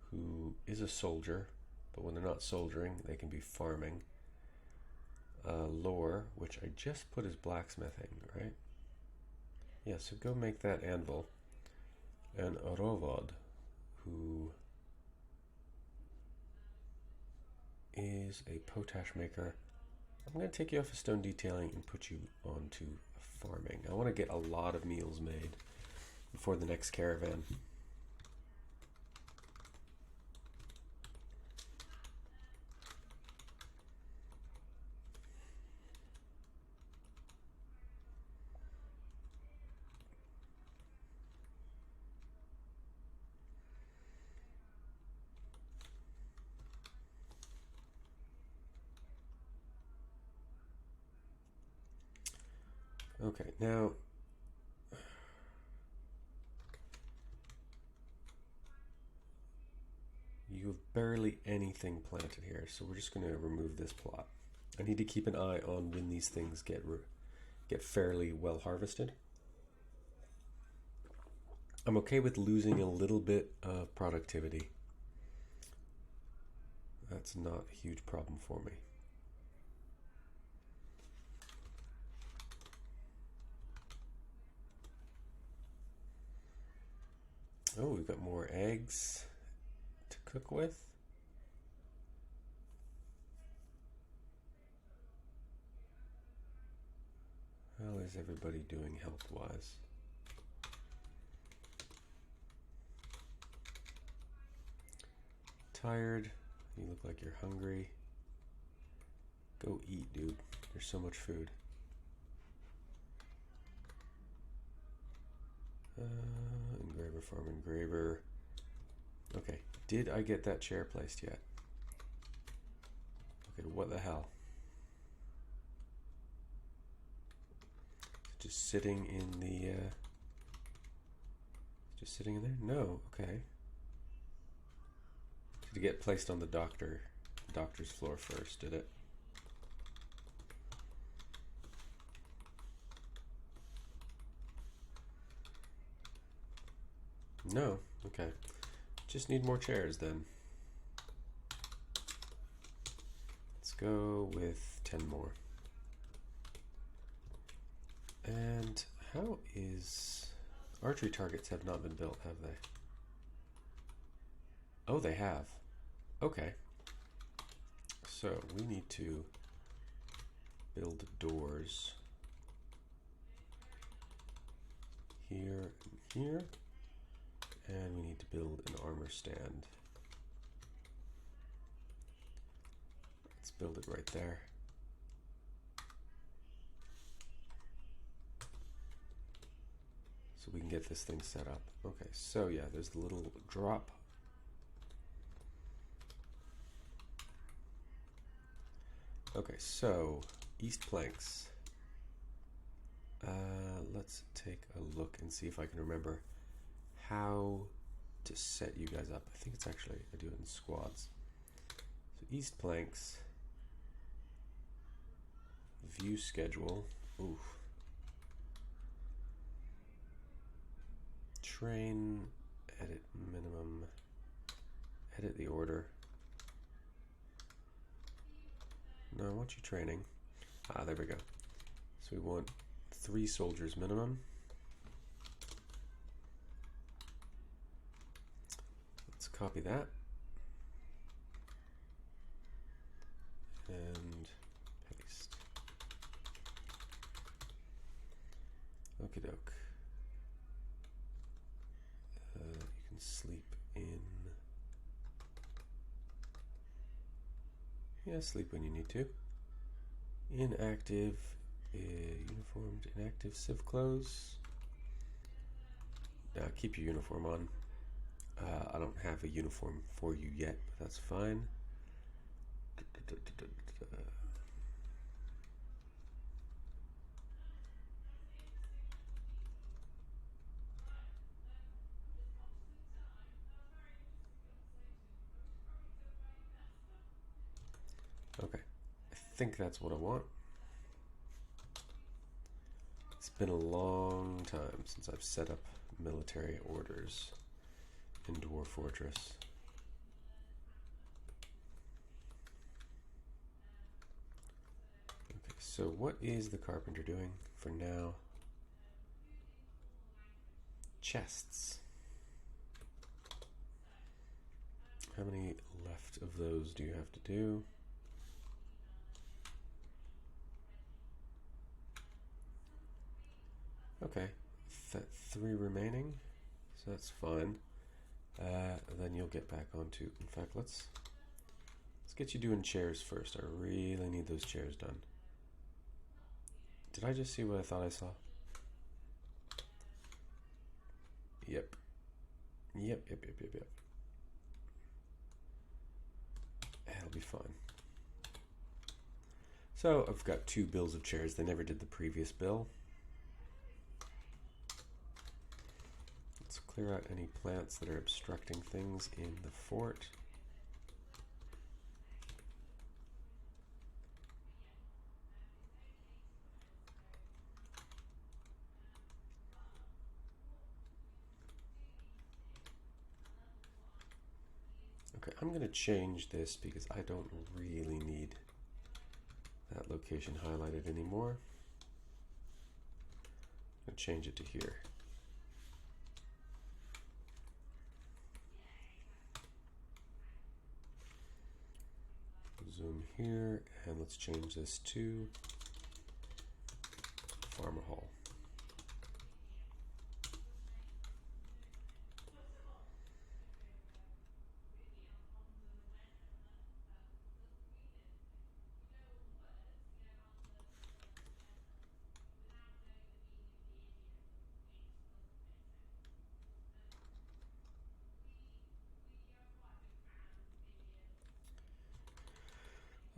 who is a soldier, but when they're not soldiering, they can be farming. Lore, which I just put as blacksmithing, right? Yeah, so go make that anvil. And Rovod, who is a potash maker. I'm going to take you off of stone detailing and put you onto farming. I want to get a lot of meals made before the next caravan. Okay, now you have barely anything planted here, so we're just going to remove this plot. I need to keep an eye on when these things get fairly well harvested. I'm okay with losing a little bit of productivity. That's not a huge problem for me. Oh, we've got more eggs to cook with. How is everybody doing health-wise? tired. You look like you're hungry. Go eat, dude. There's so much food. Engraver, farm engraver. Okay, did I get that chair placed yet? Okay, what the hell? Just sitting in the, just sitting in there? No, okay. Did it get placed on the doctor's floor first, did it? No, okay. Just need more chairs then. Let's go with 10 more. And how is... Archery targets have not been built, have they? Oh, they have. Okay. So we need to build doors here and here. And we need to build an armor stand. Let's build it right there. So we can get this thing set up. Okay, so yeah, there's the little drop. Okay, so east planks. Let's take a look and see if I can remember how to set you guys up. I think it's actually, I do it in squads. So east planks, view schedule, ooh. Train, edit minimum, edit the order. No, I want you training. Ah, there we go. So we want 3 soldiers minimum. Let's copy that. And paste. Okie doke. You can sleep in. Yeah, sleep when you need to. Inactive, uniformed, inactive civ clothes. Keep your uniform on. I don't have a uniform for you yet, but that's fine. Okay, I think that's what I want. It's been a long time since I've set up military orders in Dwarf Fortress. Okay, so what is the carpenter doing for now? Chests. How many left of those do you have to do? Okay, 3 remaining, so that's fine. Then you'll get back onto, in fact, let's get you doing chairs first. I really need those chairs done. Did I just see what I thought I saw? Yep. Yep. It'll be fine. So I've got 2 bills of chairs. They never did the previous bill. Let's clear out any plants that are obstructing things in the fort. Okay, I'm going to change this because I don't really need that location highlighted anymore. I'm going to change it to here. Zoom here, and let's change this to Farmer Hall.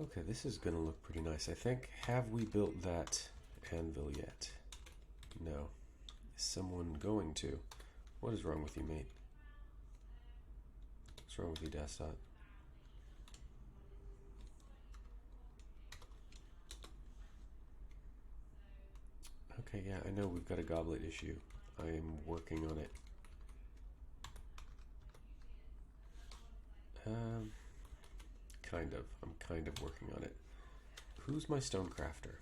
Okay, this is gonna look pretty nice, I think. Have we built that anvil yet? No. Is someone going to? What is wrong with you, mate? What's wrong with you, Dasot? Okay, yeah, I know we've got a goblet issue. I am working on it. Kind of. I'm kind of working on it. Who's my stone crafter?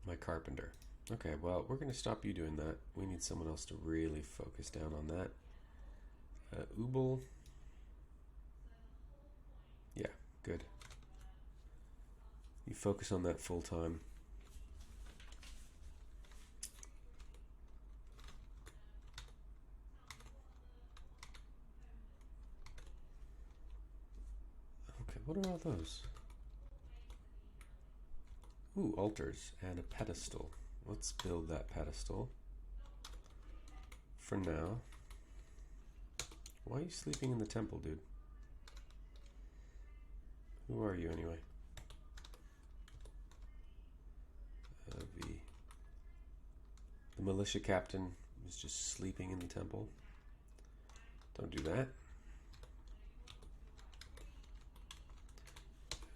My carpenter. Okay, well, we're going to stop you doing that. We need someone else to really focus down on that. Ubel. Yeah, good. You focus on that full time. Okay, what are all those? Ooh, altars and a pedestal. Let's build that pedestal. For now. Why are you sleeping in the temple, dude? Who are you anyway? The militia captain is just sleeping in the temple. Don't do that.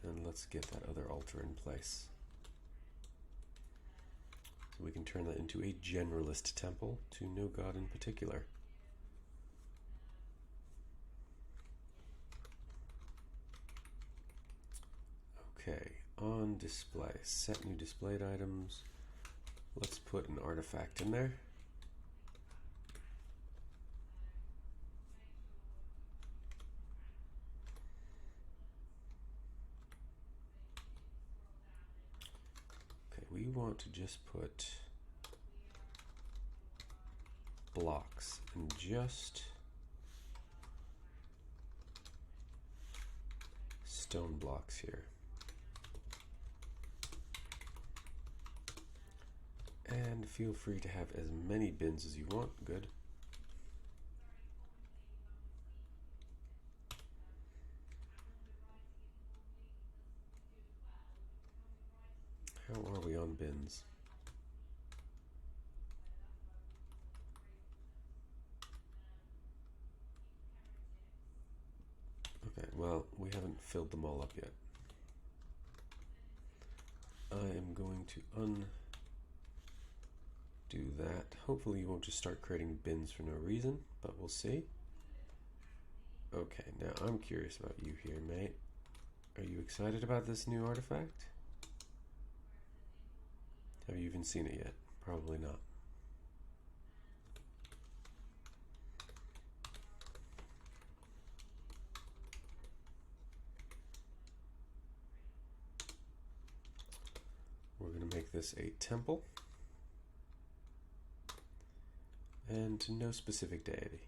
And let's get that other altar in place. So we can turn that into a generalist temple to no god in particular. Okay, on display. Set new displayed items. Let's put an artifact in there. Okay, we want to just put blocks and just stone blocks here. And feel free to have as many bins as you want. Good. How are we on bins? Okay, well, we haven't filled them all up yet. I am going to undo that. Hopefully you won't just start creating bins for no reason, but we'll see. Okay, now I'm curious about you here, mate. Are you excited about this new artifact? Have you even seen it yet? Probably not. We're going to make this a temple. And to no specific deity.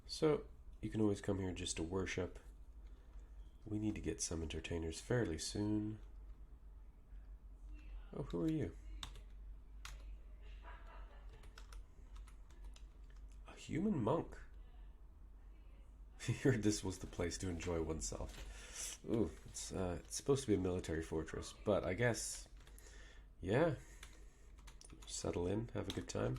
So, you can always come here just to worship. We need to get some entertainers fairly soon. Oh, who are you? A human monk. You heard this was the place to enjoy oneself. Ooh, it's supposed to be a military fortress, but I guess, yeah. Settle in, have a good time.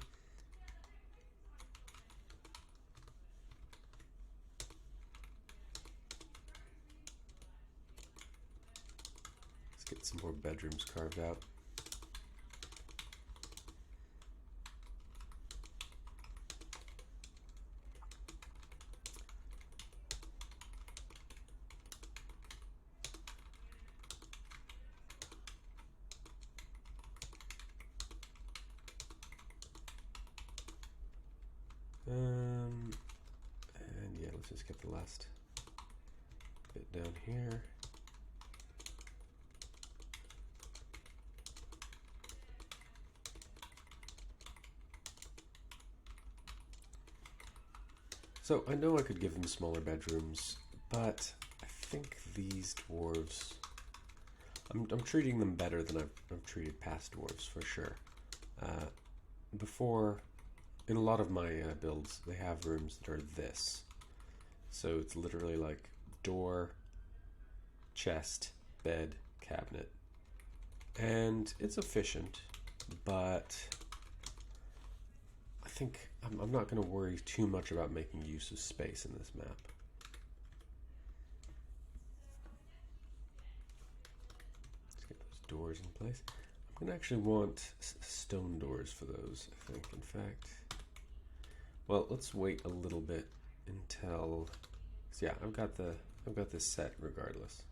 Let's get some more bedrooms carved out. And yeah, let's just get the last bit down here. So I know I could give them smaller bedrooms, but I think these dwarves, I'm treating them better than I've treated past dwarves for sure. Before, in a lot of my builds, they have rooms that are this. So it's literally like door, chest, bed, cabinet. And it's efficient, but I think I'm not going to worry too much about making use of space in this map. Let's get those doors in place. I'm going to actually want stone doors for those, I think, in fact. Well, let's wait a little bit until, yeah, I've got this set regardless.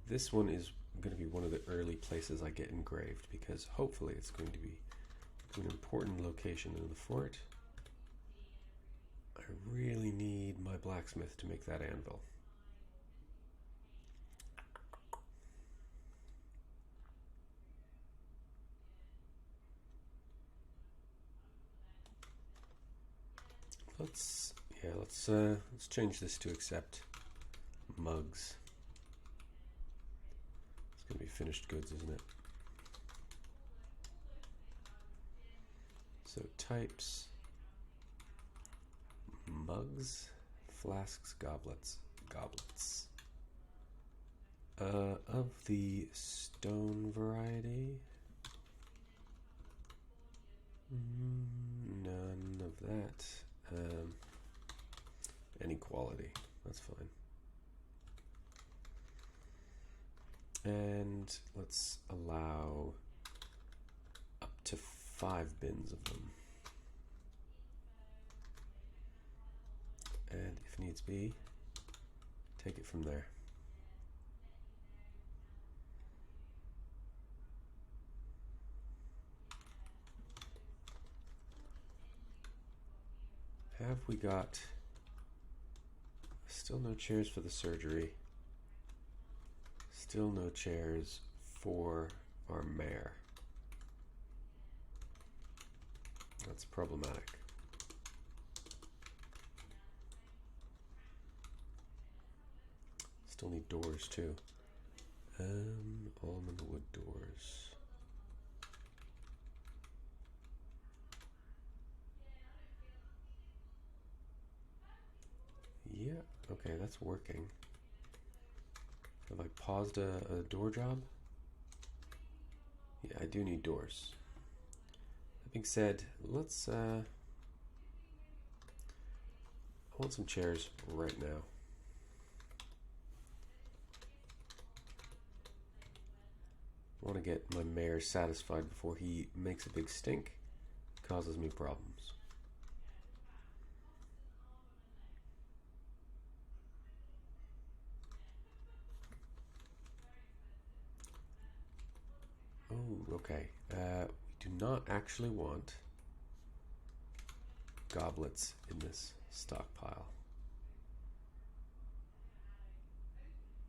This one is going to be one of the early places I get engraved because hopefully it's going to be an important location in the fort. I really need my blacksmith to make that anvil. Let's change this to accept mugs. It's gonna be finished goods, isn't it? So types, mugs, flasks, goblets. Of the stone variety, none of that. Any quality, that's fine. And let's allow up to 5 bins of them. And if needs be, take it from there. Have we got still no chairs for the surgery? Still no chairs for our mayor. That's problematic. Still need doors too. Almond wood doors. Yeah, okay, that's working. Have I paused a door job? Yeah, I do need doors. That being said, let's I want some chairs right now. I want to get my mayor satisfied before he makes a big stink, causes me problems. Oh, okay. We do not actually want goblets in this stockpile.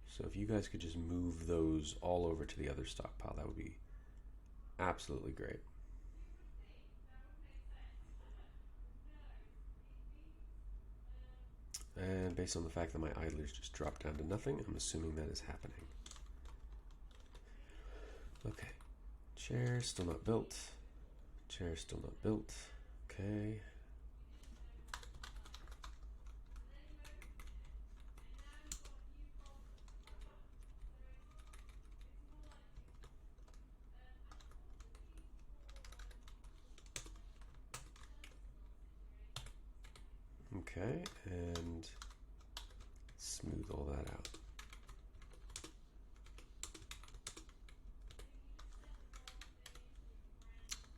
So if you guys could just move those all over to the other stockpile, that would be absolutely great. And based on the fact that my idlers just dropped down to nothing, I'm assuming that is happening. Okay. Chair still not built. Chair still not built. Okay. Okay, and smooth all that out.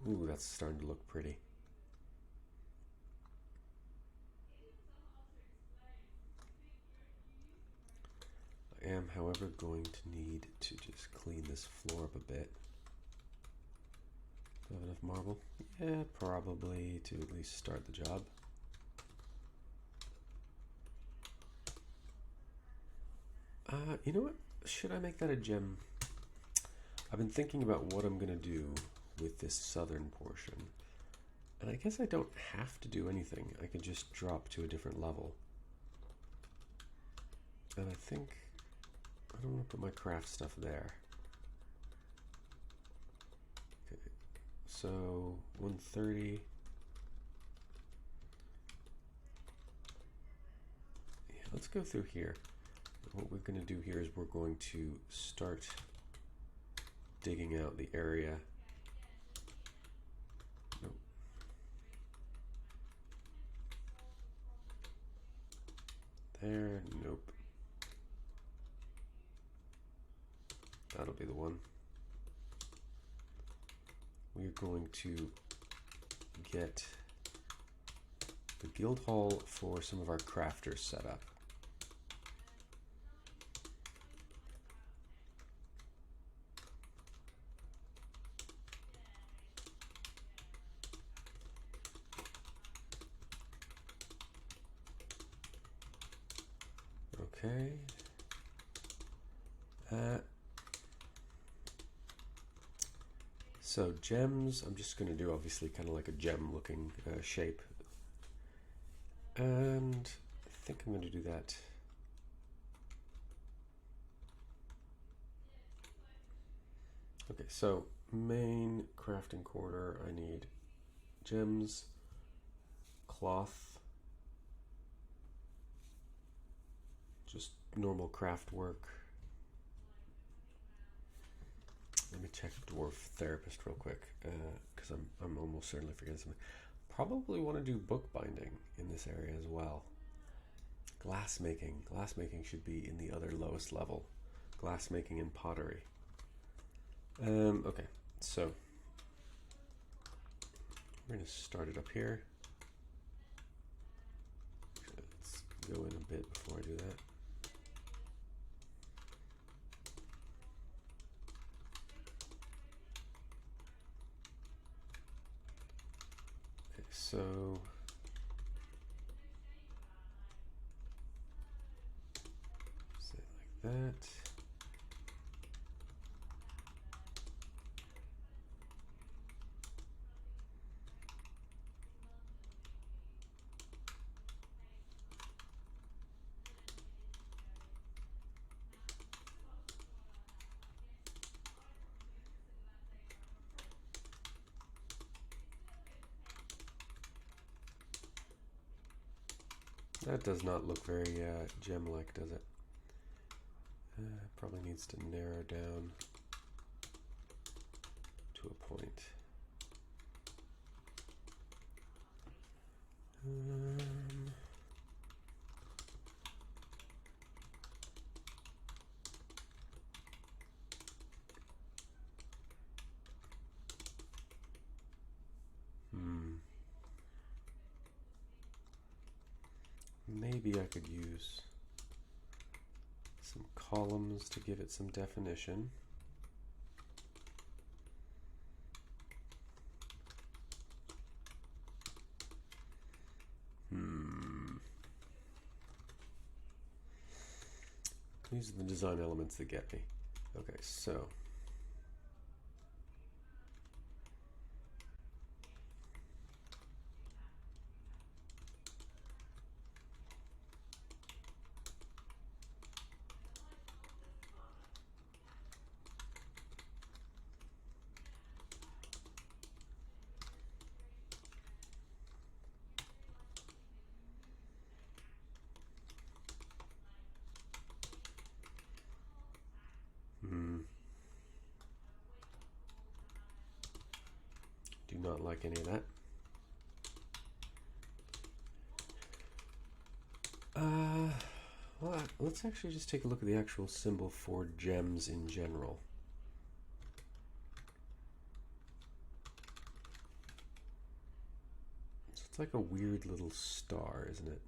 Ooh, that's starting to look pretty. I am, however, going to need to just clean this floor up a bit. Do I have enough marble? Yeah, probably to at least start the job. You know what? Should I make that a gem? I've been thinking about what I'm going to do with this southern portion. And I guess I don't have to do anything. I can just drop to a different level. And I think I don't want to put my craft stuff there. So 130. Yeah, let's go through here. What we're going to do here is we're going to start digging out the area. Nope. There, nope. That'll be the one. We're going to get the guild hall for some of our crafters set up. Okay. So gems, I'm just going to do obviously kind of like a gem looking shape. And I think I'm going to do that. Okay, so main crafting corner, I need gems, cloth, just normal craft work. Let me check Dwarf Therapist real quick, because I'm almost certainly forgetting something. Probably want to do bookbinding in this area as well. Glassmaking. Glassmaking should be in the other lowest level. Glassmaking and pottery. Okay, so we're going to start it up here. Let's go in a bit before I do that. Okay, so say it like that. That does not look very gem-like, does it? Probably needs to narrow down to a point. Maybe I could use some columns to give it some definition. These are the design elements that get me. Okay, so do not like any of that. Well, let's actually just take a look at the actual symbol for gems in general. So it's like a weird little star, isn't it?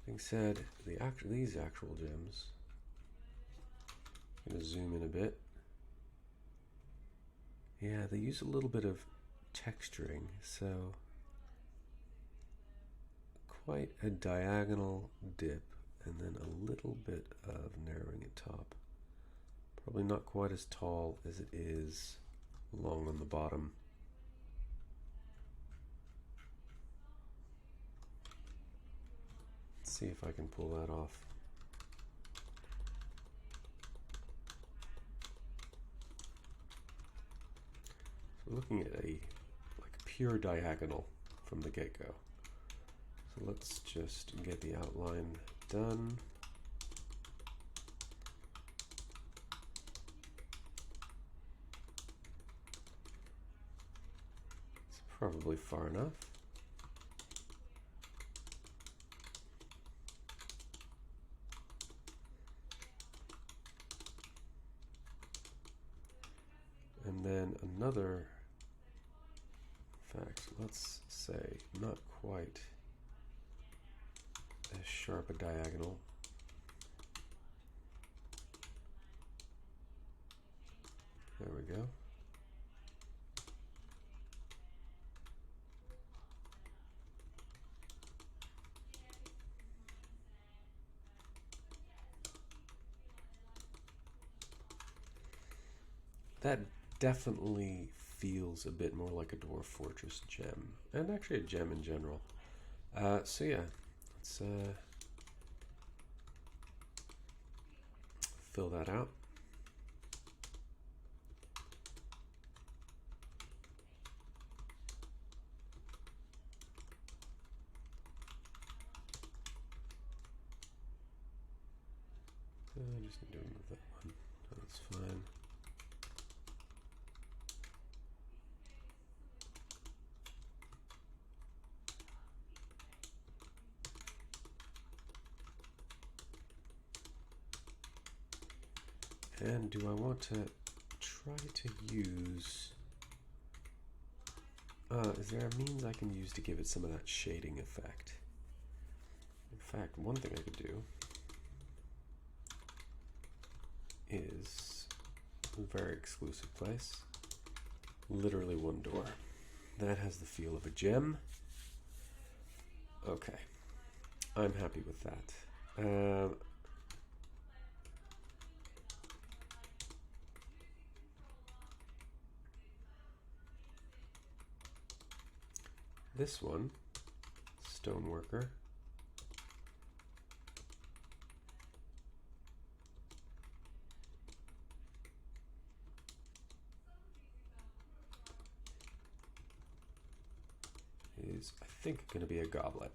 Being said, these actual gems. I'm going to zoom in a bit. Yeah, they use a little bit of texturing, so quite a diagonal dip and then a little bit of narrowing at top. Probably not quite as tall as it is long on the bottom. Let's see if I can pull that off. we're looking at a pure diagonal from the get-go. So let's just get the outline done. It's probably far enough. And then another fact, let's say not quite as sharp a diagonal. There we go. That definitely feels a bit more like a Dwarf Fortress gem, and actually a gem in general. So yeah, let's fill that out. I just need to remove that one. That's fine. And do I want to try to use... is there a means I can use to give it some of that shading effect? In fact, one thing I could do is a very exclusive place. Literally one door. That has the feel of a gem. Okay. I'm happy with that. This one, stoneworker. Is, I think, going to be a goblet.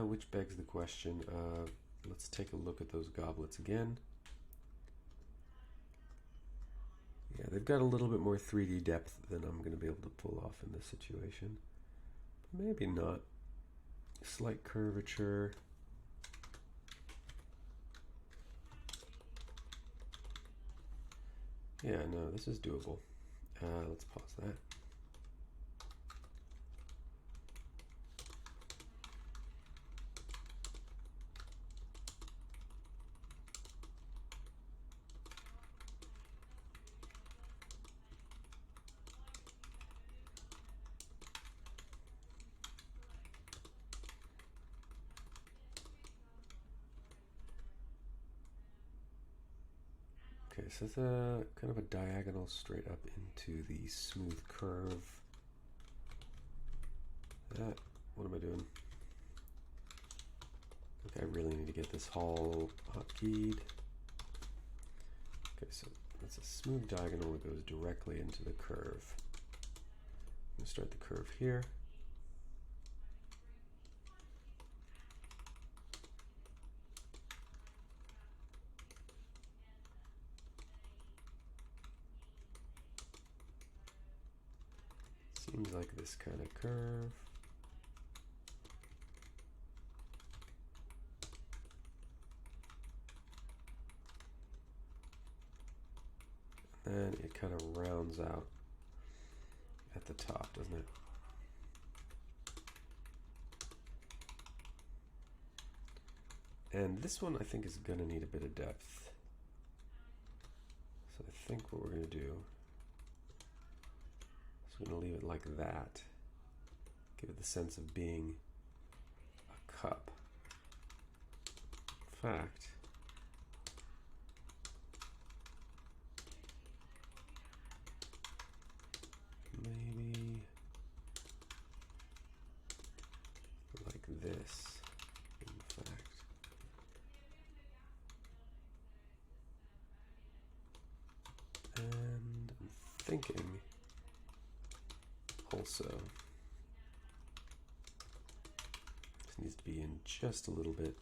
Which begs the question of, let's take a look at those goblets again. Yeah, they've got a little bit more 3D depth than I'm going to be able to pull off in this situation. But maybe not. Slight curvature. Yeah, no, this is doable. Let's pause that. Okay, so it's a kind of a diagonal straight up into the smooth curve. What am I doing? Okay, I really need to get this hull hotkeyed. Okay, so that's a smooth diagonal that goes directly into the curve. I'm going to start the curve here. Seems like this kind of curve. And it kind of rounds out at the top, doesn't it? And this one I think is going to need a bit of depth. So I think what we're going to do is we're going to leave it like that. Give it the sense of being a cup. In fact, maybe like this, in fact. thinking also this needs to be in just a little bit.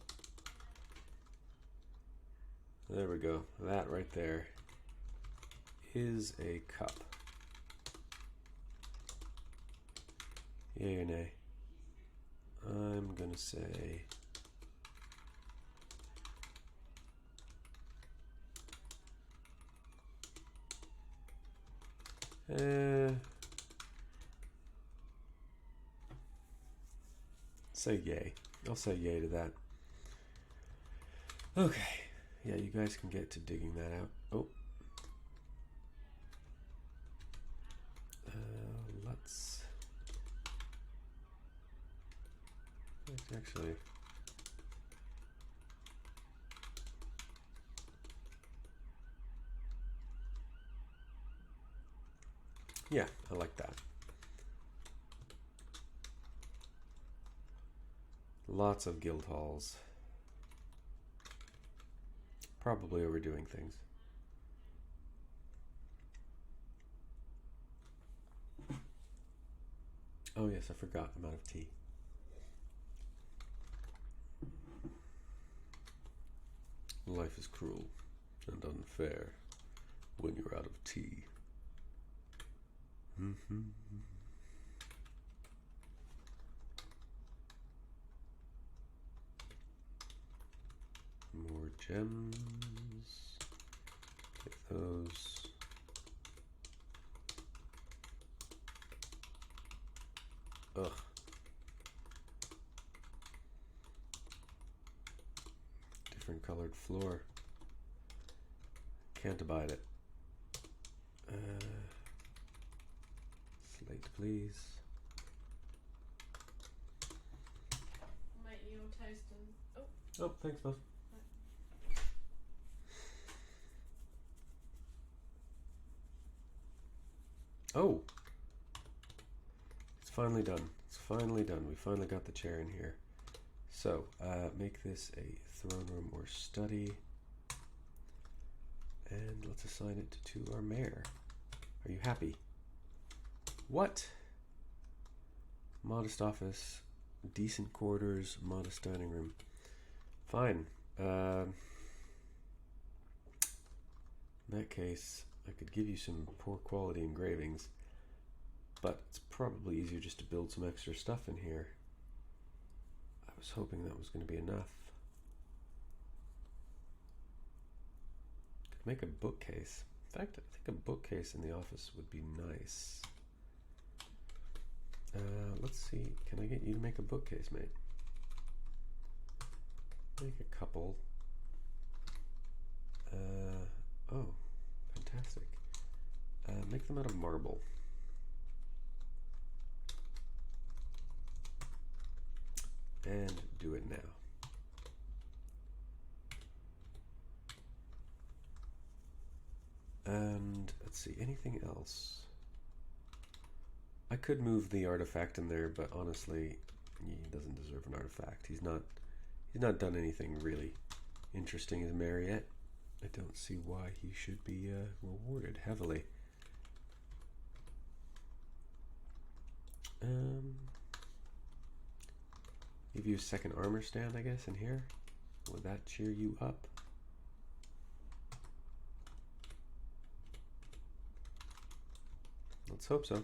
There we go. That right there is a cup. Yay or nay? I'm gonna say say yay. I'll say yay to that. Okay. Yeah, you guys can get to digging that out. Oh. Let's actually. Yeah, I like that. Lots of guild halls. Probably overdoing things. Oh yes, I forgot. I'm out of tea. Life is cruel and unfair when you're out of tea. More gems. Get those. Ugh. Different colored floor. Can't abide it. Slate, please. Mate, your toast and... Oh, thanks, boss. Oh! It's finally done. It's finally done. We finally got the chair in here. So, make this a throne room or study. And let's assign it to our mayor. Are you happy? What? Modest office, decent quarters, modest dining room. Fine. In that case, I could give you some poor quality engravings, but it's probably easier just to build some extra stuff in here. I was hoping that was going to be enough. Could make a bookcase. In fact, I think a bookcase in the office would be nice. Let's see. Can I get you to make a bookcase, mate? Make a couple. Oh, fantastic. Make them out of marble. And do it now. And let's see, anything else? I could move the artifact in there, but honestly, he doesn't deserve an artifact. He's not done anything really interesting as mayor yet. I don't see why he should be rewarded heavily. Give you a second armor stand, I guess, in here. Would that cheer you up? Let's hope so.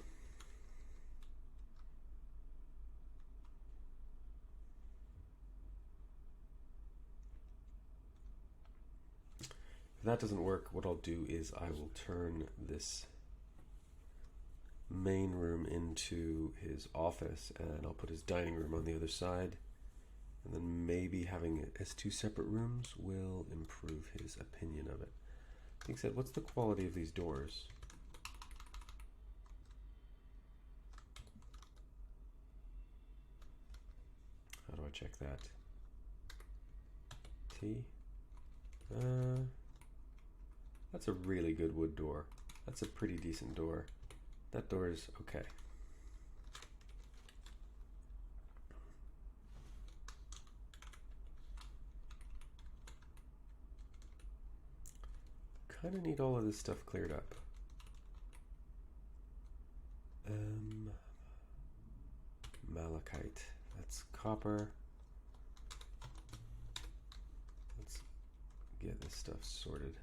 If that doesn't work, what I'll do is I will turn this main room into his office, and I'll put his dining room on the other side, and then maybe having it as two separate rooms will improve his opinion of it. Like I said, what's the quality of these doors? How do I check that? T? That's a really good wood door. That's a pretty decent door. That door is okay. Kind of need all of this stuff cleared up. Malachite. That's copper. Let's get this stuff sorted.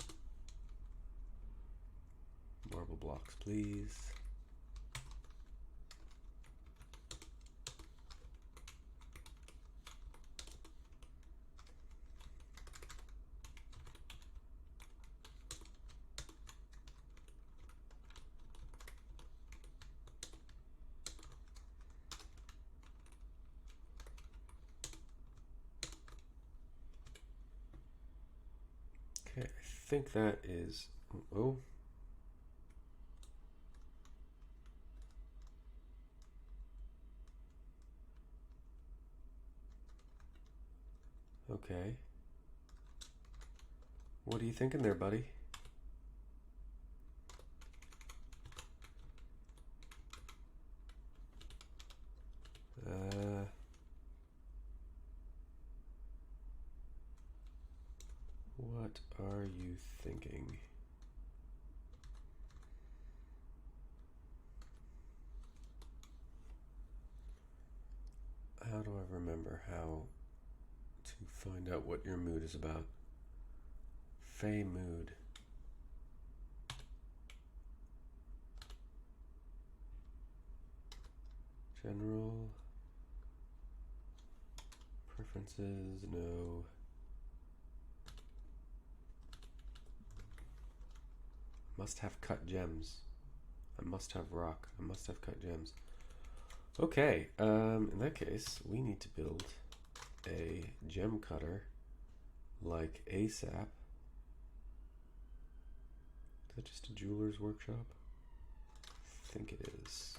Marble blocks, please. Okay, I think that is, oh. Okay. What are you thinking there, buddy? What are you thinking? How do I remember how to find out what your mood is about? Fey mood. General. Preferences, no. Must have cut gems. I must have rock. I must have cut gems. Okay, in that case, we need to build a gem cutter like ASAP. Is that just a jeweler's workshop? I think it is.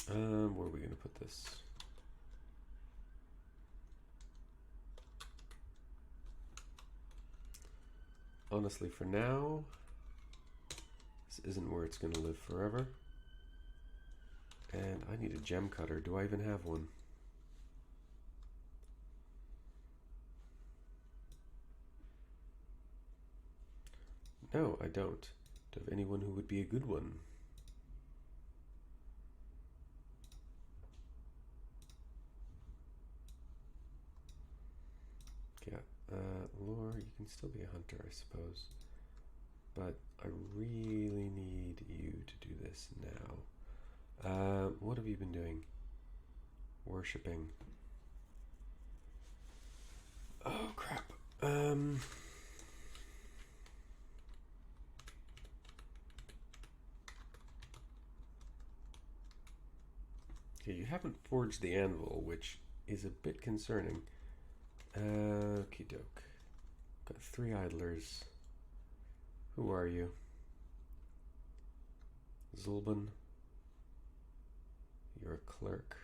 Where are we going to put this? Honestly, for now, this isn't where it's going to live forever. And I need a gem cutter. Do I even have one? No, I don't. Do I have anyone who would be a good one? Yeah, Lore, you can still be a hunter, I suppose. But I really need you to do this now. What have you been doing? Worshipping. Oh, crap. Okay, you haven't forged the anvil, which is a bit concerning. Okie doke. Got 3 idlers. Who are you? Zulban. You're a clerk.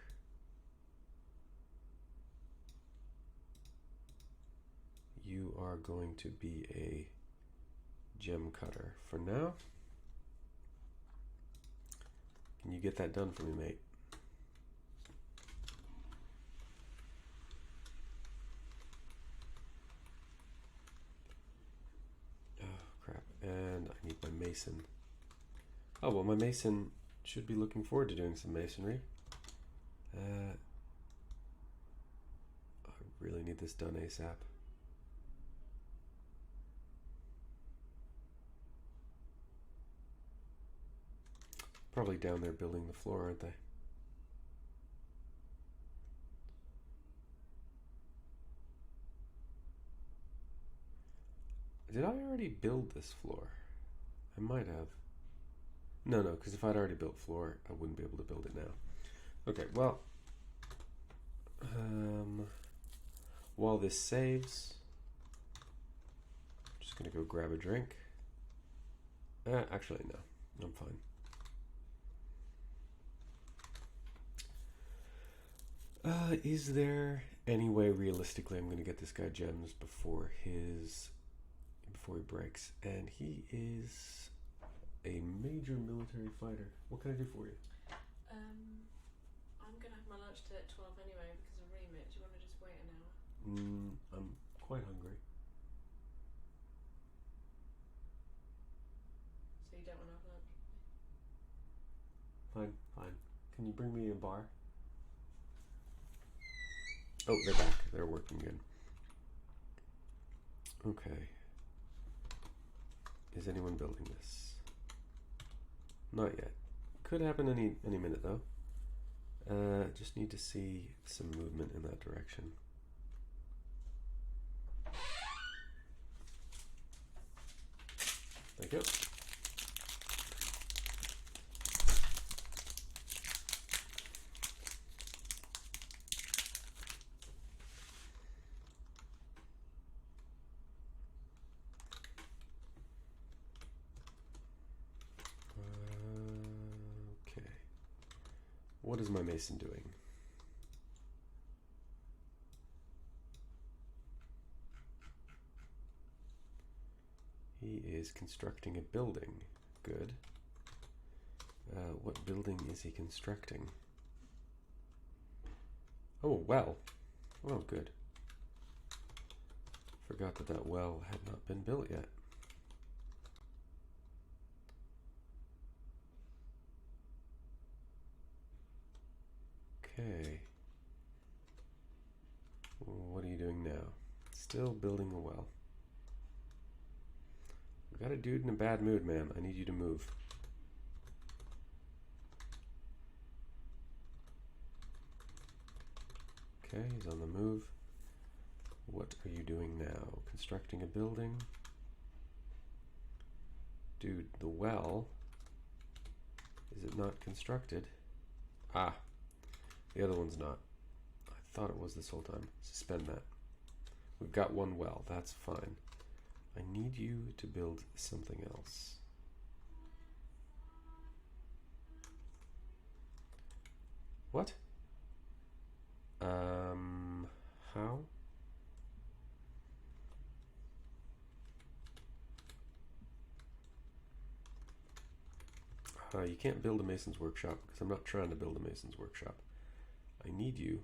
You are going to be a gem cutter for now. Can you get that done for me, mate? And I need my mason. Oh, well, my mason should be looking forward to doing some masonry. I really need this done ASAP. Probably down there building the floor, aren't they? Did I already build this floor? I might have. No, because if I'd already built floor, I wouldn't be able to build it now. Okay, well, while this saves, I'm just gonna go grab a drink. Actually, no, I'm fine. Is there any way realistically I'm gonna get this guy gems before he breaks? And he is a major military fighter. What can I do for you? I'm gonna have my lunch today at 12 anyway because of remit. Do you want to just wait an hour? I'm quite hungry. So you don't want to Fine, fine. Can you bring me a bar? Oh, they're back. They're working good. Okay. Is anyone building this? Not yet. Could happen any minute though. Just need to see some movement in that direction. Thank you. Okay. What is my mason doing? He is constructing a building. Good. What building is he constructing? Oh, well. Oh, good. Forgot that that well had not been built yet. Okay. What are you doing now? Still building a well. We got a dude in a bad mood, man. I need you to move. Okay, he's on the move. What are you doing now? Constructing a building? Dude, the well, is it not constructed? Ah, the other one's not. I thought it was this whole time. Suspend that. We've got one well, that's fine. I need you to build something else. What? How? You can't build a mason's workshop because I'm not trying to build a mason's workshop. I need you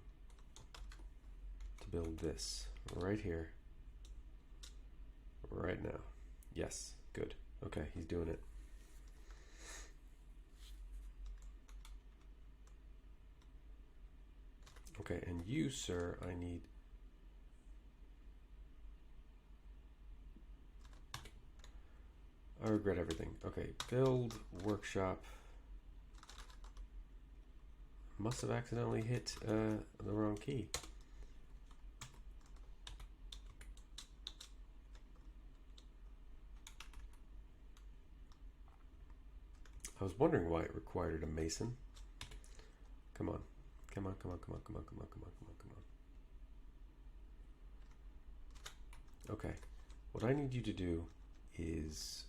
to build this right here, right now. Yes, good. Okay, he's doing it. Okay, and you, sir, I need... I regret everything. Okay, build workshop. Must have accidentally hit the wrong key. I was wondering why it required a mason. Come on. Come on, come on, come on, come on, come on, come on, come on, come on. Okay. What I need you to do is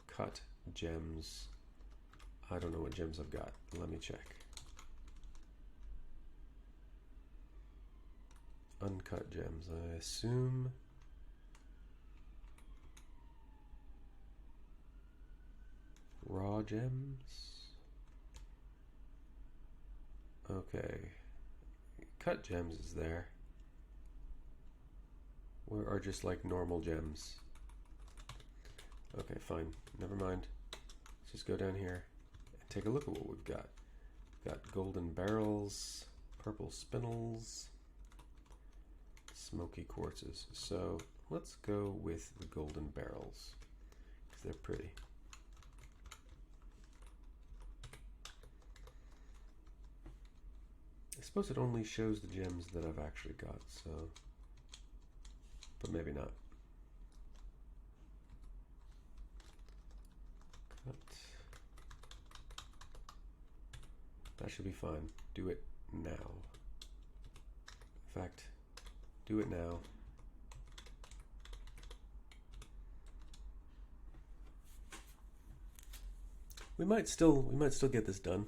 cut gems. I don't know what gems I've got. Let me check. Uncut gems. I assume raw gems. Okay. Cut gems is there. Where are just like normal gems? Okay, fine. Never mind. Let's just go down here and take a look at what we've got. We've got golden barrels, purple spinels, smoky quartzes. So let's go with the golden barrels because they're pretty. I suppose it only shows the gems that I've actually got, so, but maybe not. Cut. That should be fine. Do it now. In fact, do it now. We might still get this done.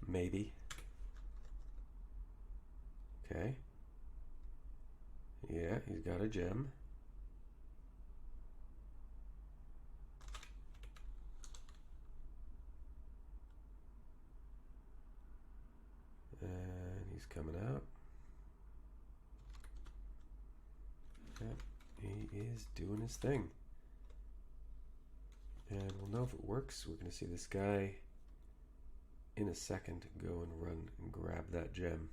Maybe. Okay. Yeah, he's got a gem. And he's coming out. Yep, he is doing his thing. And we'll know if it works. We're going to see this guy in a second go and run and grab that gem.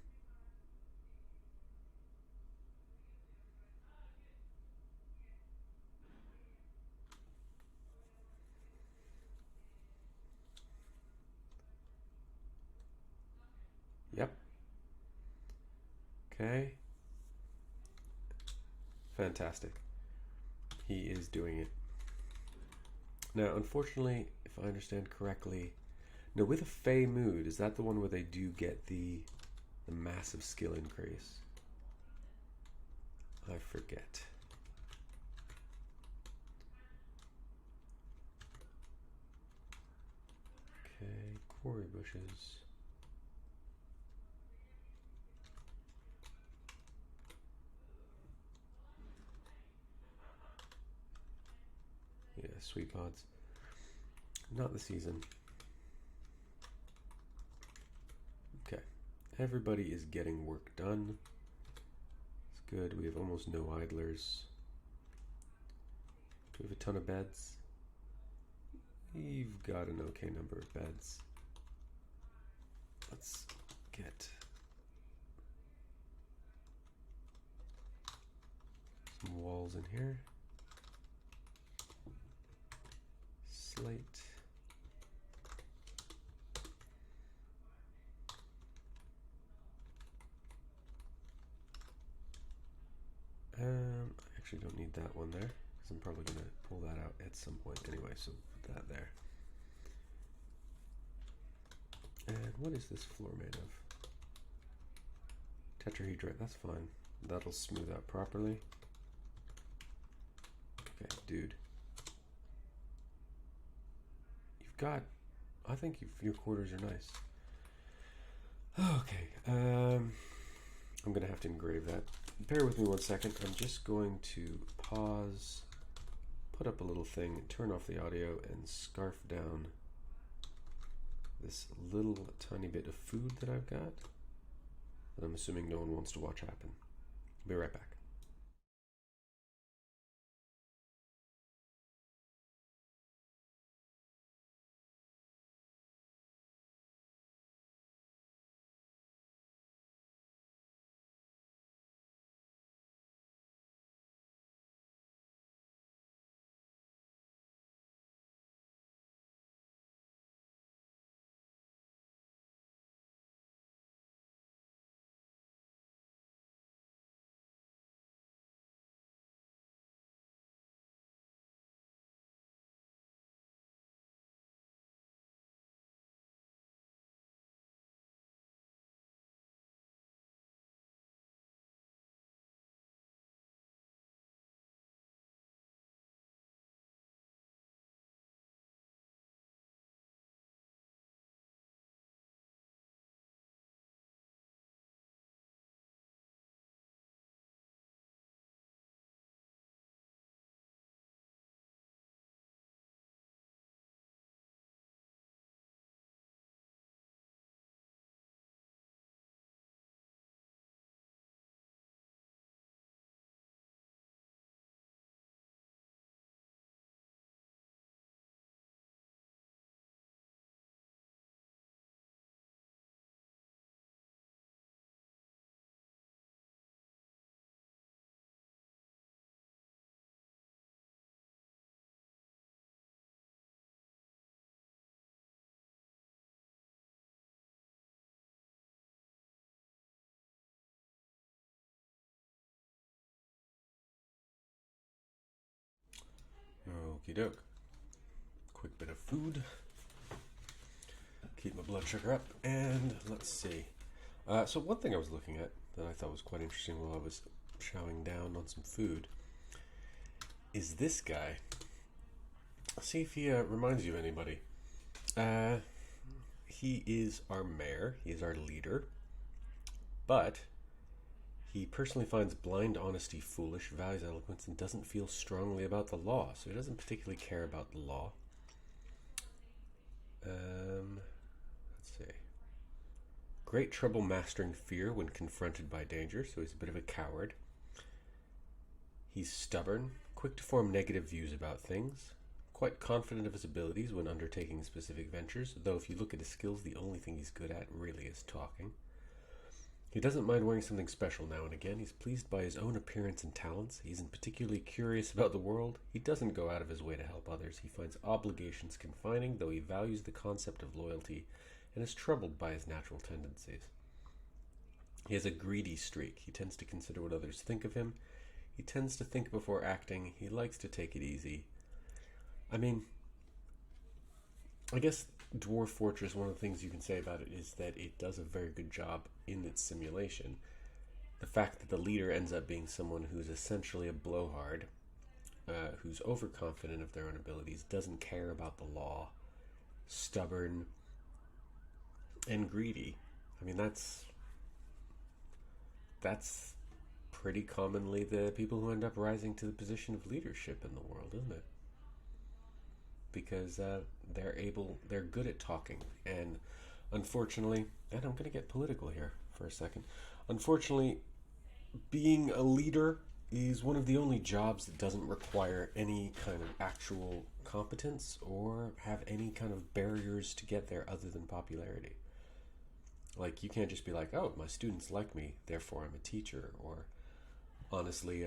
Yep. Okay. Fantastic. He is doing it. Now, unfortunately, if I understand correctly, no, with a Fey mood, is that the one where they do get the massive skill increase? I forget. Okay, quarry bushes. Yeah, sweet pods. Not the season. Okay, everybody is getting work done. It's good. We have almost no idlers. Do we have a ton of beds? We've got an okay number of beds. Let's get some walls in here. Slate. I actually don't need that one there because I'm probably going to pull that out at some point anyway, so put that there. And what is this floor made of? Tetrahedrite, that's fine. That'll smooth out properly. Okay, dude. You've got, I think your quarters are nice. Okay, I'm going to have to engrave that. Bear with me 1 second. I'm just going to pause, put up a little thing, turn off the audio, and scarf down this little tiny bit of food that I've got that I'm assuming no one wants to watch happen. Be right back. Okie doke. Quick bit of food. Keep my blood sugar up, and let's see. So one thing I was looking at that I thought was quite interesting while I was chowing down on some food is this guy. See if he reminds you of anybody. He is our mayor. He is our leader. But he personally finds blind honesty foolish, values eloquence, and doesn't feel strongly about the law. So he doesn't particularly care about the law. Let's see. Great trouble mastering fear when confronted by danger, so he's a bit of a coward. He's stubborn, quick to form negative views about things, quite confident of his abilities when undertaking specific ventures, though if you look at his skills, the only thing he's good at really is talking. He doesn't mind wearing something special now and again. He's pleased by his own appearance and talents. He isn't particularly curious about the world. He doesn't go out of his way to help others. He finds obligations confining, though he values the concept of loyalty and is troubled by his natural tendencies. He has a greedy streak. He tends to consider what others think of him. He tends to think before acting. He likes to take it easy. I mean, I guess Dwarf Fortress, one of the things you can say about it is that it does a very good job in its simulation. The fact that the leader ends up being someone who's essentially a blowhard, who's overconfident of their own abilities, doesn't care about the law, stubborn, and greedy. I mean, that's pretty commonly the people who end up rising to the position of leadership in the world, isn't it? Because they're good at talking, and unfortunately, and I'm going to get political here for a second, unfortunately, being a leader is one of the only jobs that doesn't require any kind of actual competence or have any kind of barriers to get there other than popularity. Like, you can't just be like, oh, my students like me, therefore I'm a teacher, or honestly,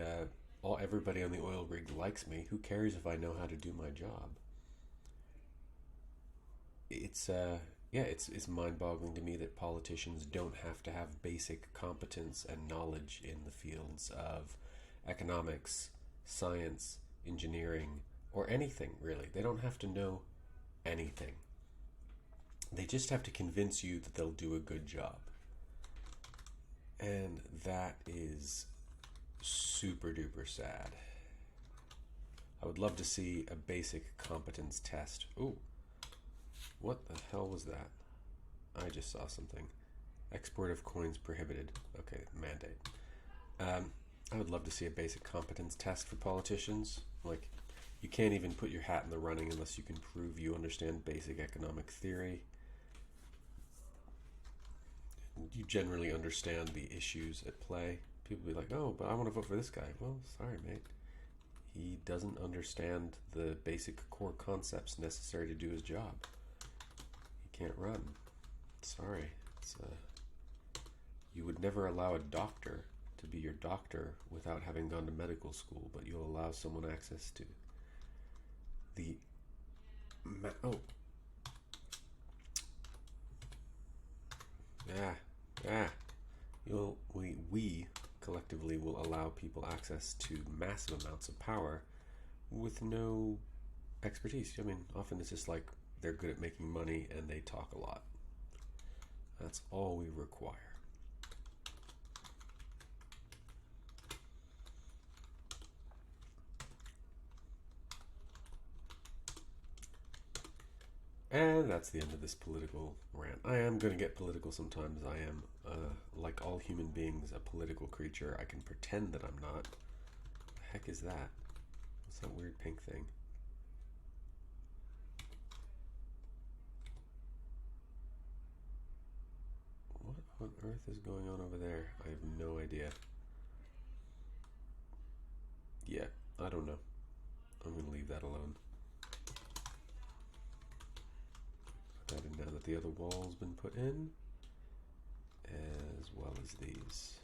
everybody on the oil rig likes me, who cares if I know how to do my job? It's mind-boggling to me that politicians don't have to have basic competence and knowledge in the fields of economics, science, engineering, or anything, really. They don't have to know anything. They just have to convince you that they'll do a good job. And that is super duper sad. I would love to see a basic competence test. Ooh. What the hell was that? I just saw something. Export of coins prohibited. Okay, mandate. I would love to see a basic competence test for politicians. Like, you can't even put your hat in the running unless you can prove you understand basic economic theory. You generally understand the issues at play. People be like, oh, but I want to vote for this guy. Well, sorry, mate. He doesn't understand the basic core concepts necessary to do his job. Can't run. Sorry. You would never allow a doctor to be your doctor without having gone to medical school, but you'll allow someone access to the we collectively will allow people access to massive amounts of power with no expertise. I mean, often it's just like they're good at making money and they talk a lot. That's all we require. And that's the end of this political rant. I am going to get political sometimes. I am, like all human beings, a political creature. I can pretend that I'm not. The heck is that? What's that weird pink thing? What on earth is going on over there? I have no idea. Yeah, I don't know. I'm going to leave that alone. And now that the other wall's been put in, as well as these.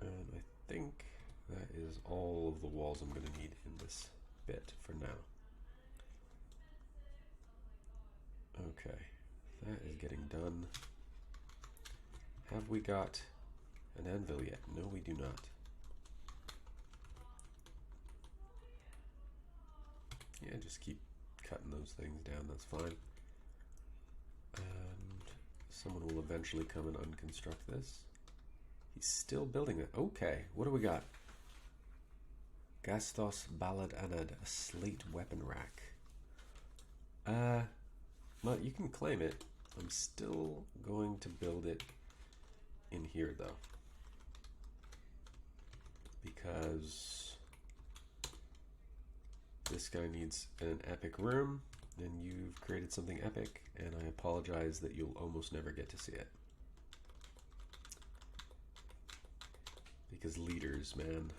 And I think that is all of the walls I'm going to need in this bit for now. Okay, that is getting done. Have we got an anvil yet? No, we do not. Yeah, just keep cutting those things down, that's fine. And someone will eventually come and unconstruct this. He's still building it. Okay, what do we got? Gastos Ballad Anad, a slate weapon rack. Well, you can claim it. I'm still going to build it in here, though. Because this guy needs an epic room, and you've created something epic, and I apologize that you'll almost never get to see it. Because leaders, man.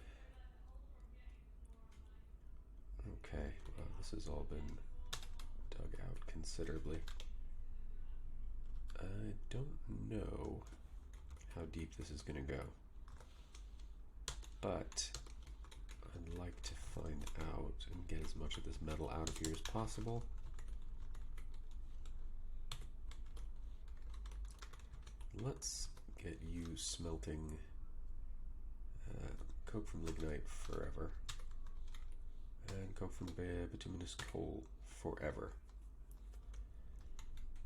Okay, well, this has all been dug out considerably. I don't know how deep this is going to go, but I'd like to find out and get as much of this metal out of here as possible. Let's get you smelting coke from lignite forever, and coke from bituminous coal forever.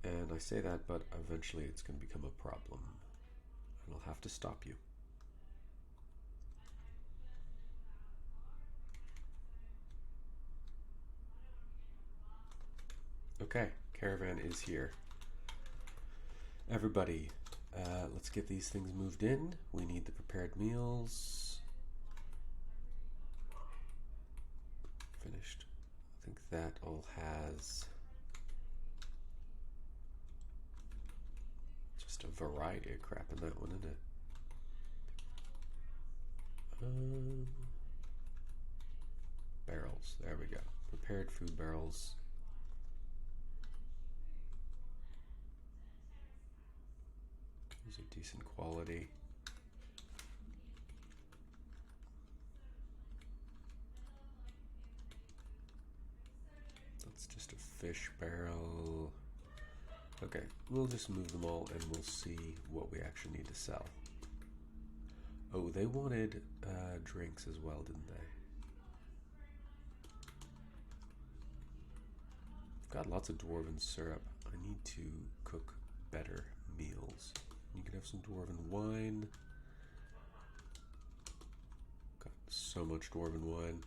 And I say that, but eventually it's going to become a problem, and I'll have to stop you. Okay, caravan is here. Everybody, let's get these things moved in. We need the prepared meals. Finished. I think that all has just a variety of crap in that one, isn't it? Barrels. There we go. Prepared food barrels. These are decent quality. That's just a fish barrel. Okay, we'll just move them all and we'll see what we actually need to sell. Oh, they wanted drinks as well, didn't they? I've got lots of dwarven syrup. I need to cook better meals. You can have some dwarven wine. Got so much dwarven wine.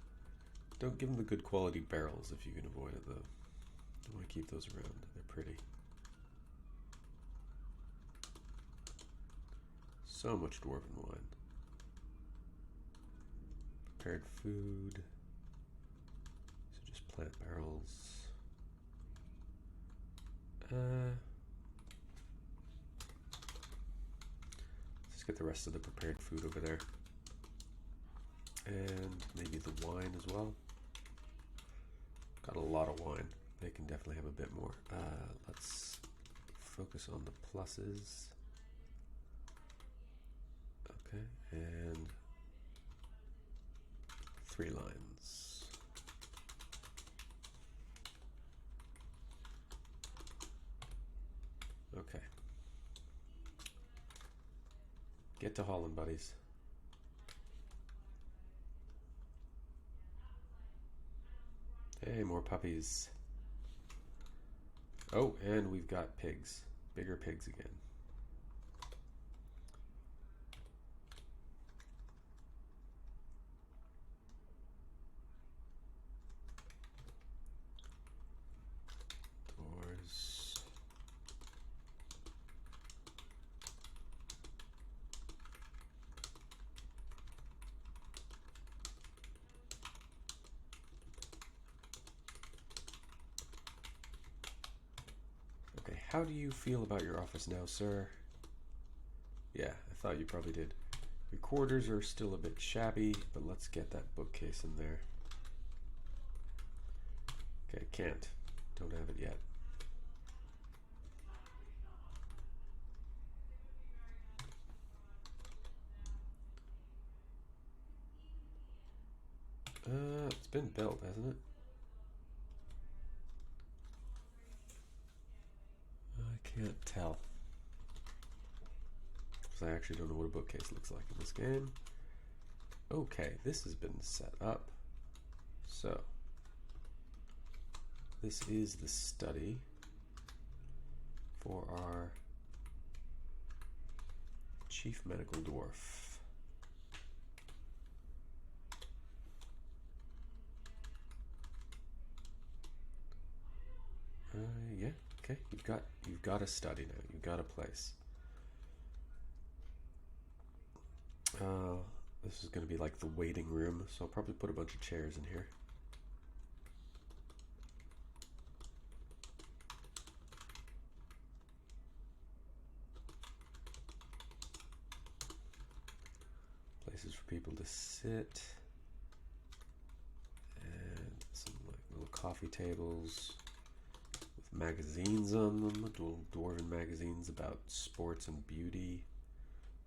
Don't give them the good quality barrels if you can avoid it, though. I want to keep those around. They're pretty. So much dwarven wine. Prepared food. So just plant barrels. Let's get the rest of the prepared food over there. And maybe the wine as well. Got a lot of wine. They can definitely have a bit more. Let's focus on the pluses. Okay, and 3 lines. Okay. Get to Holland, buddies. Hey, more puppies. Oh, and we've got pigs. Bigger pigs again. Doors. Okay, how do you feel about your office now, sir? Yeah, I thought you probably did. Your quarters are still a bit shabby, but let's get that bookcase in there. Okay, can't. Don't have it yet. It's been built, hasn't it? I can't tell. Because I actually don't know what a bookcase looks like in this game. Okay, this has been set up. So, this is the study for our chief medical dwarf. Yeah, okay. You've got a study now. You've got a place. This is going to be like the waiting room, so I'll probably put a bunch of chairs in here. Places for people to sit. And some coffee tables with magazines on them, little dwarven magazines about sports and beauty,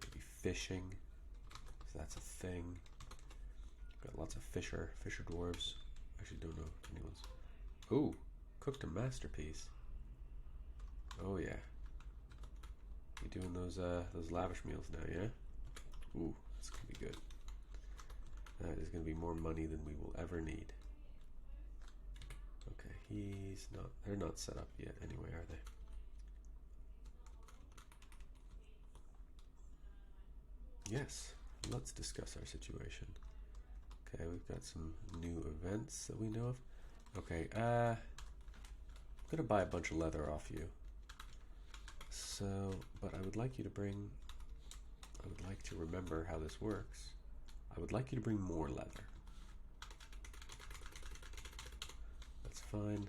maybe fishing, so that's a thing. Got lots of fisher dwarves. Actually don't know if anyone's. Ooh, cooked a masterpiece. Oh yeah. You doing those lavish meals now, yeah? Ooh, that's gonna be good. That is gonna be more money than we will ever need. Okay, he's not. They're not set up yet, anyway, are they? Yes. Let's discuss our situation. Okay, we've got some new events that we know of. Okay, I'm gonna buy a bunch of leather off you. So, but I would like you to bring. I would like to remember how this works. I would like you to bring more leather. That's fine.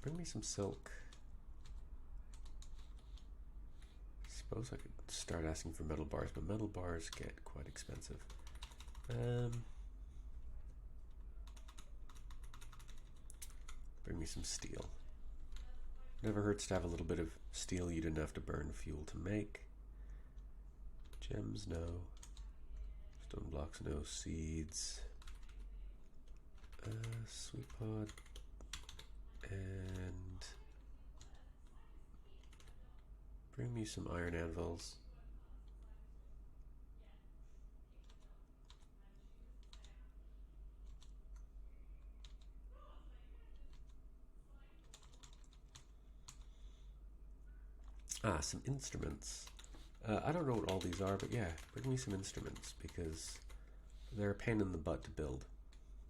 Bring me some silk. I suppose I could start asking for metal bars, but metal bars get quite expensive. Bring me some steel. Never hurts to have a little bit of steel you didn't have to burn fuel to make. Gems, no. Stone blocks, no. Seeds. Sweet pod. And bring me some iron anvils. Some instruments. I don't know what all these are, but yeah, bring me some instruments because they're a pain in the butt to build.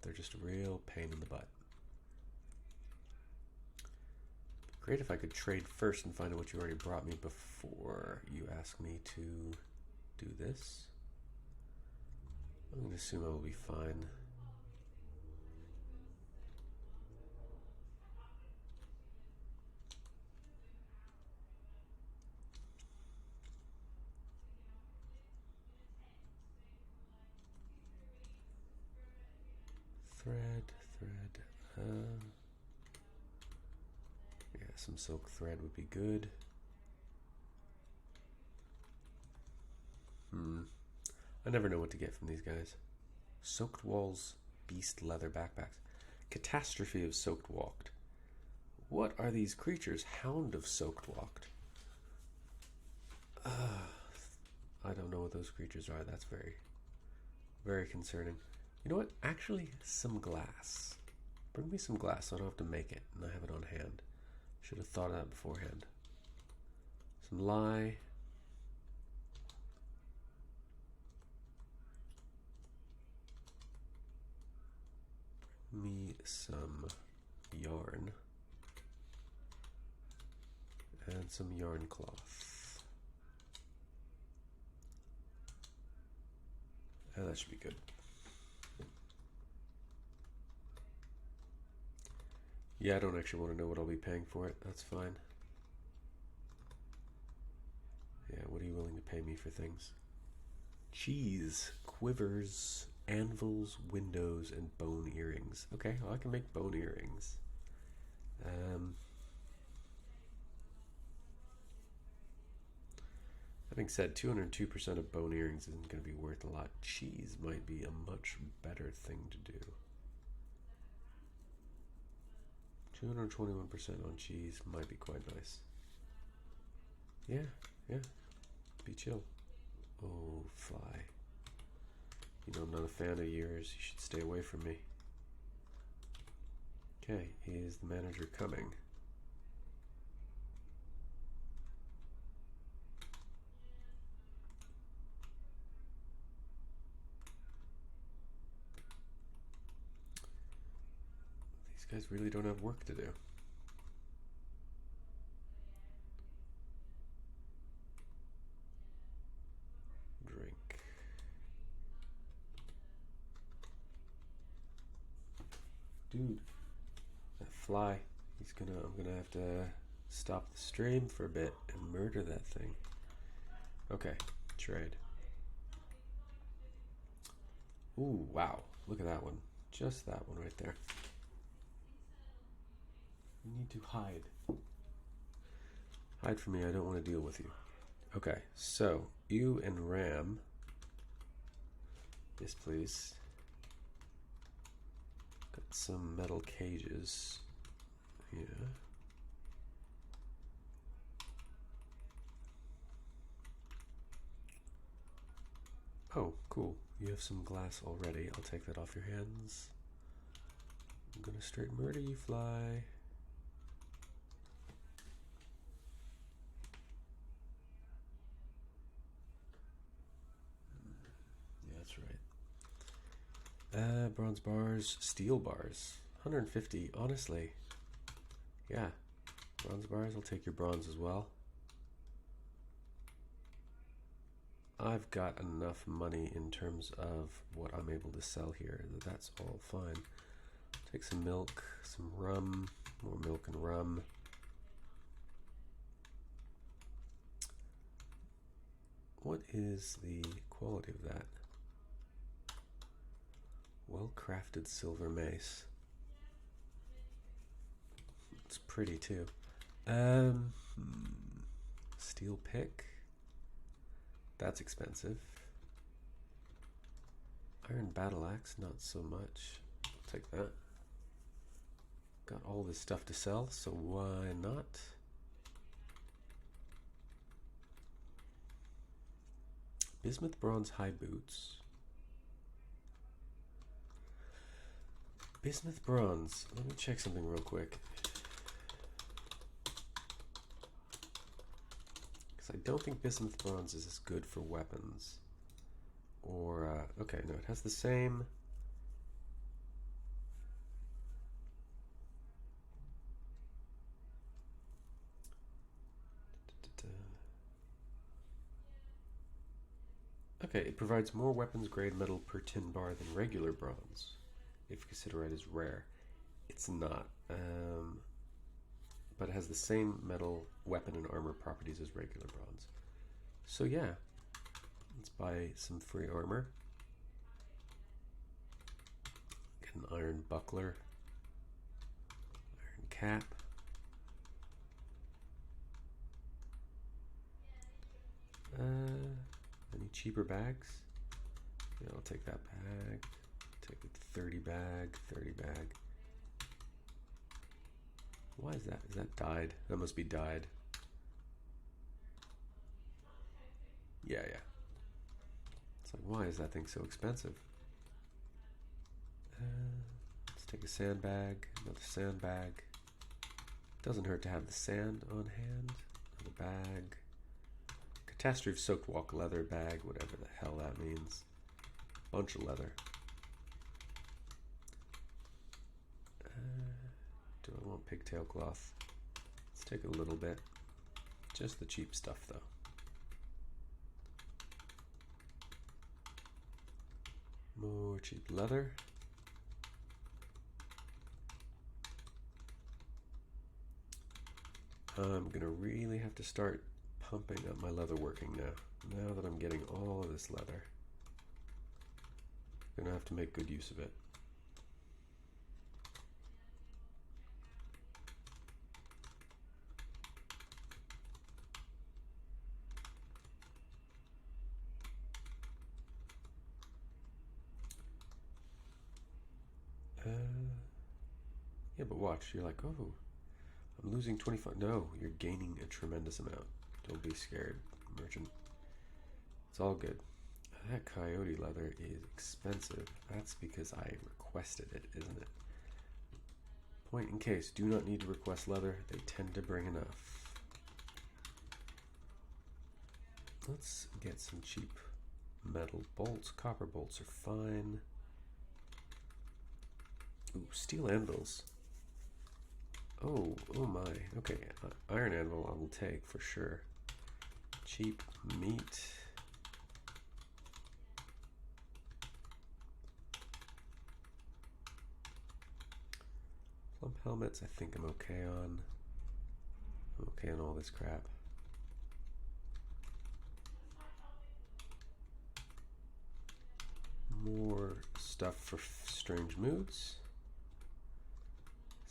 They're just a real pain in the butt. Great if I could trade first and find out what you already brought me before you ask me to do this. I'm going to assume I will be fine. Thread. Yeah, some silk thread would be good. I never know what to get from these guys. Soaked walls, beast leather backpacks. Catastrophe of soaked walked. What are these creatures? Hound of soaked walked. I don't know what those creatures are. That's very, very concerning. You know what? Actually, some glass. Bring me some glass so I don't have to make it and I have it on hand. Should have thought of that beforehand. Some lye. Bring me some yarn. And some yarn cloth. And that should be good. Yeah, I don't actually want to know what I'll be paying for it. That's fine. Yeah, what are you willing to pay me for things? Cheese, quivers, anvils, windows, and bone earrings. Okay, well, I can make bone earrings. Having said 202% of bone earrings isn't going to be worth a lot. Cheese might be a much better thing to do. 221% on cheese might be quite nice. Yeah. Be chill. Oh, fly. You know, I'm not a fan of yours. You should stay away from me. Okay, is the manager coming? These guys really don't have work to do. Drink. Dude, that fly. I'm gonna have to stop the stream for a bit and murder that thing. Okay, trade. Ooh, wow. look at that one. Just that one right there. You need to hide. Hide from me, I don't want to deal with you. Okay, so you and Ram. Yes, please. Got some metal cages. Yeah. Oh, cool. You have some glass already. I'll take that off your hands. I'm gonna straight murder you, fly. Yeah, that's right. Bronze bars, steel bars. 150, honestly. Yeah. Bronze bars, I'll take your bronze as well. I've got enough money in terms of what I'm able to sell here. That's all fine. Take some milk, some rum, more milk and rum. What is the quality of that? Well-crafted silver mace. It's pretty too. Steel pick. That's expensive. Iron battle axe, not so much. I'll take that. Got all this stuff to sell, so why not? Bismuth bronze high boots. Bismuth bronze. Let me check something real quick. Because I don't think bismuth bronze is as good for weapons. Or, okay, no, it has the same. Okay, it provides more weapons grade metal per tin bar than regular bronze, if considerite is rare. It's not, but it has the same metal weapon and armor properties as regular bronze. So yeah, let's buy some free armor. Get an iron buckler, iron cap. Any cheaper bags? Yeah, I'll take that bag. Take it 30 bag, 30 bag. Why is that? Is that dyed? That must be dyed. Yeah, yeah. It's like, why is that thing so expensive? Let's take a sandbag, another sandbag. Doesn't hurt to have the sand on hand. Another bag. Catastrophe soaked walk leather bag, whatever the hell that means. Bunch of leather. Do I want pigtail cloth? Let's take a little bit. Just the cheap stuff though. More cheap leather. I'm gonna really have to start pumping up my leather working now that I'm getting all of this leather. I'm gonna have to make good use of it. Yeah, but watch, you're like, oh, I'm losing 25. No, you're gaining a tremendous amount. Don't be scared, merchant. It's all good. That coyote leather is expensive. That's because I requested it, isn't it? Point in case, do not need to request leather. They tend to bring enough. Let's get some cheap metal bolts. Copper bolts are fine. Ooh, steel anvils. Oh my. Okay, iron anvil I will take for sure. Cheap meat. Plump helmets, I think I'm okay on. I'm okay on all this crap. More stuff for strange moods.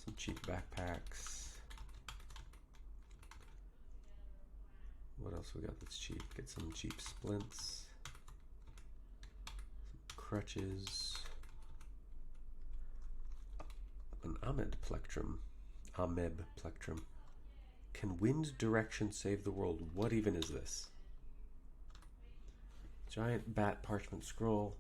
Some cheap backpacks. What else we got that's cheap? Get some cheap splints. Some crutches. An Ahmed plectrum. Ameb plectrum. Can wind direction save the world? What even is this? Giant bat parchment scroll.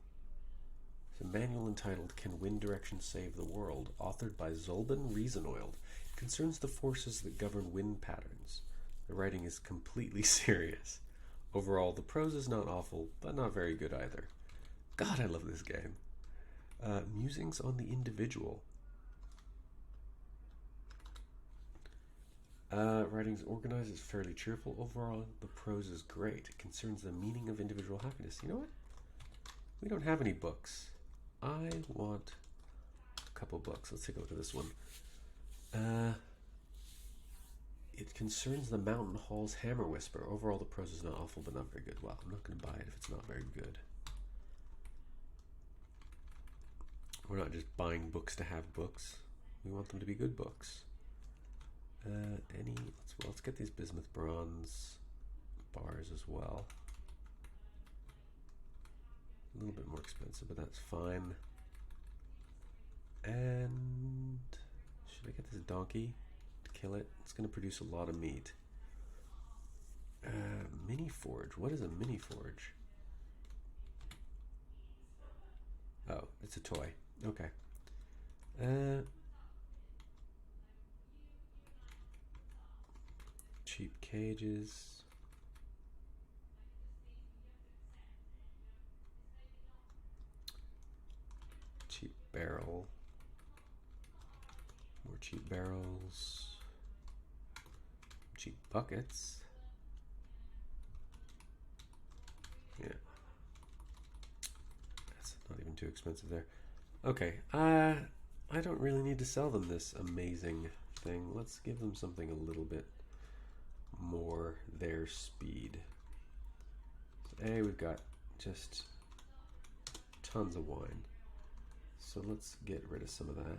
It's a manual entitled Can Wind Direction Save the World, authored by Zolban Reasonoiled. It concerns the forces that govern wind patterns. The writing is completely serious. Overall, the prose is not awful, but not very good either. God, I love this game. Musings on the individual. Writing's organized, is fairly cheerful. Overall, the prose is great. It concerns the meaning of individual happiness. You know what? We don't have any books. I want a couple books. Let's take a look at this one. It concerns the Mountain Hall's Hammer Whisper. Overall, the prose is not awful, but not very good. Well, I'm not going to buy it if it's not very good. We're not just buying books to have books. We want them to be good books. Let's get these bismuth bronze bars as well. A little bit more expensive, but that's fine. And should I get this donkey to kill it? It's going to produce a lot of meat. Mini forge. What is a mini forge? Oh, it's a toy. Okay. Cheap cages. Cheap barrel. More cheap barrels. Cheap buckets. Yeah. That's not even too expensive there. Okay. I don't really need to sell them this amazing thing. Let's give them something a little bit more their speed. So we've got just tons of wine. So let's get rid of some of that.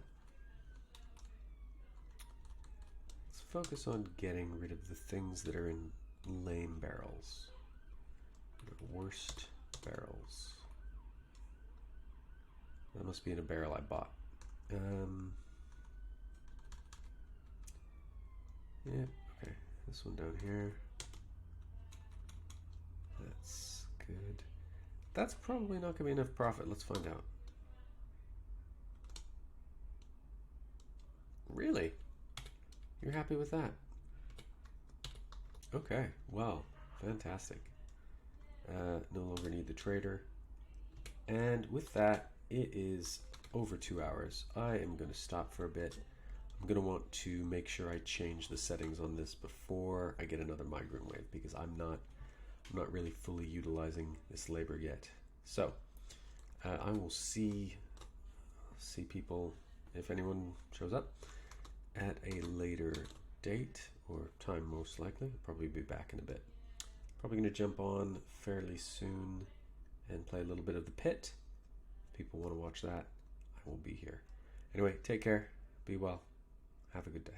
Let's focus on getting rid of the things that are in lame barrels. Worst barrels. That must be in a barrel I bought. Yeah, okay. This one down here. That's good. That's probably not going to be enough profit. Let's find out. Really? You're happy with that? Okay, well, fantastic. No longer need the trader. And with that, it is over 2 hours. I am going to stop for a bit. I'm going to want to make sure I change the settings on this before I get another migrant wave, because I'm not really fully utilizing this labor yet. So I will see people, if anyone shows up, at a later date or time, most likely. I'll probably be back in a bit. Probably going to jump on fairly soon and play a little bit of the pit. If people want to watch that, I will be here. Anyway, take care, be well, have a good day.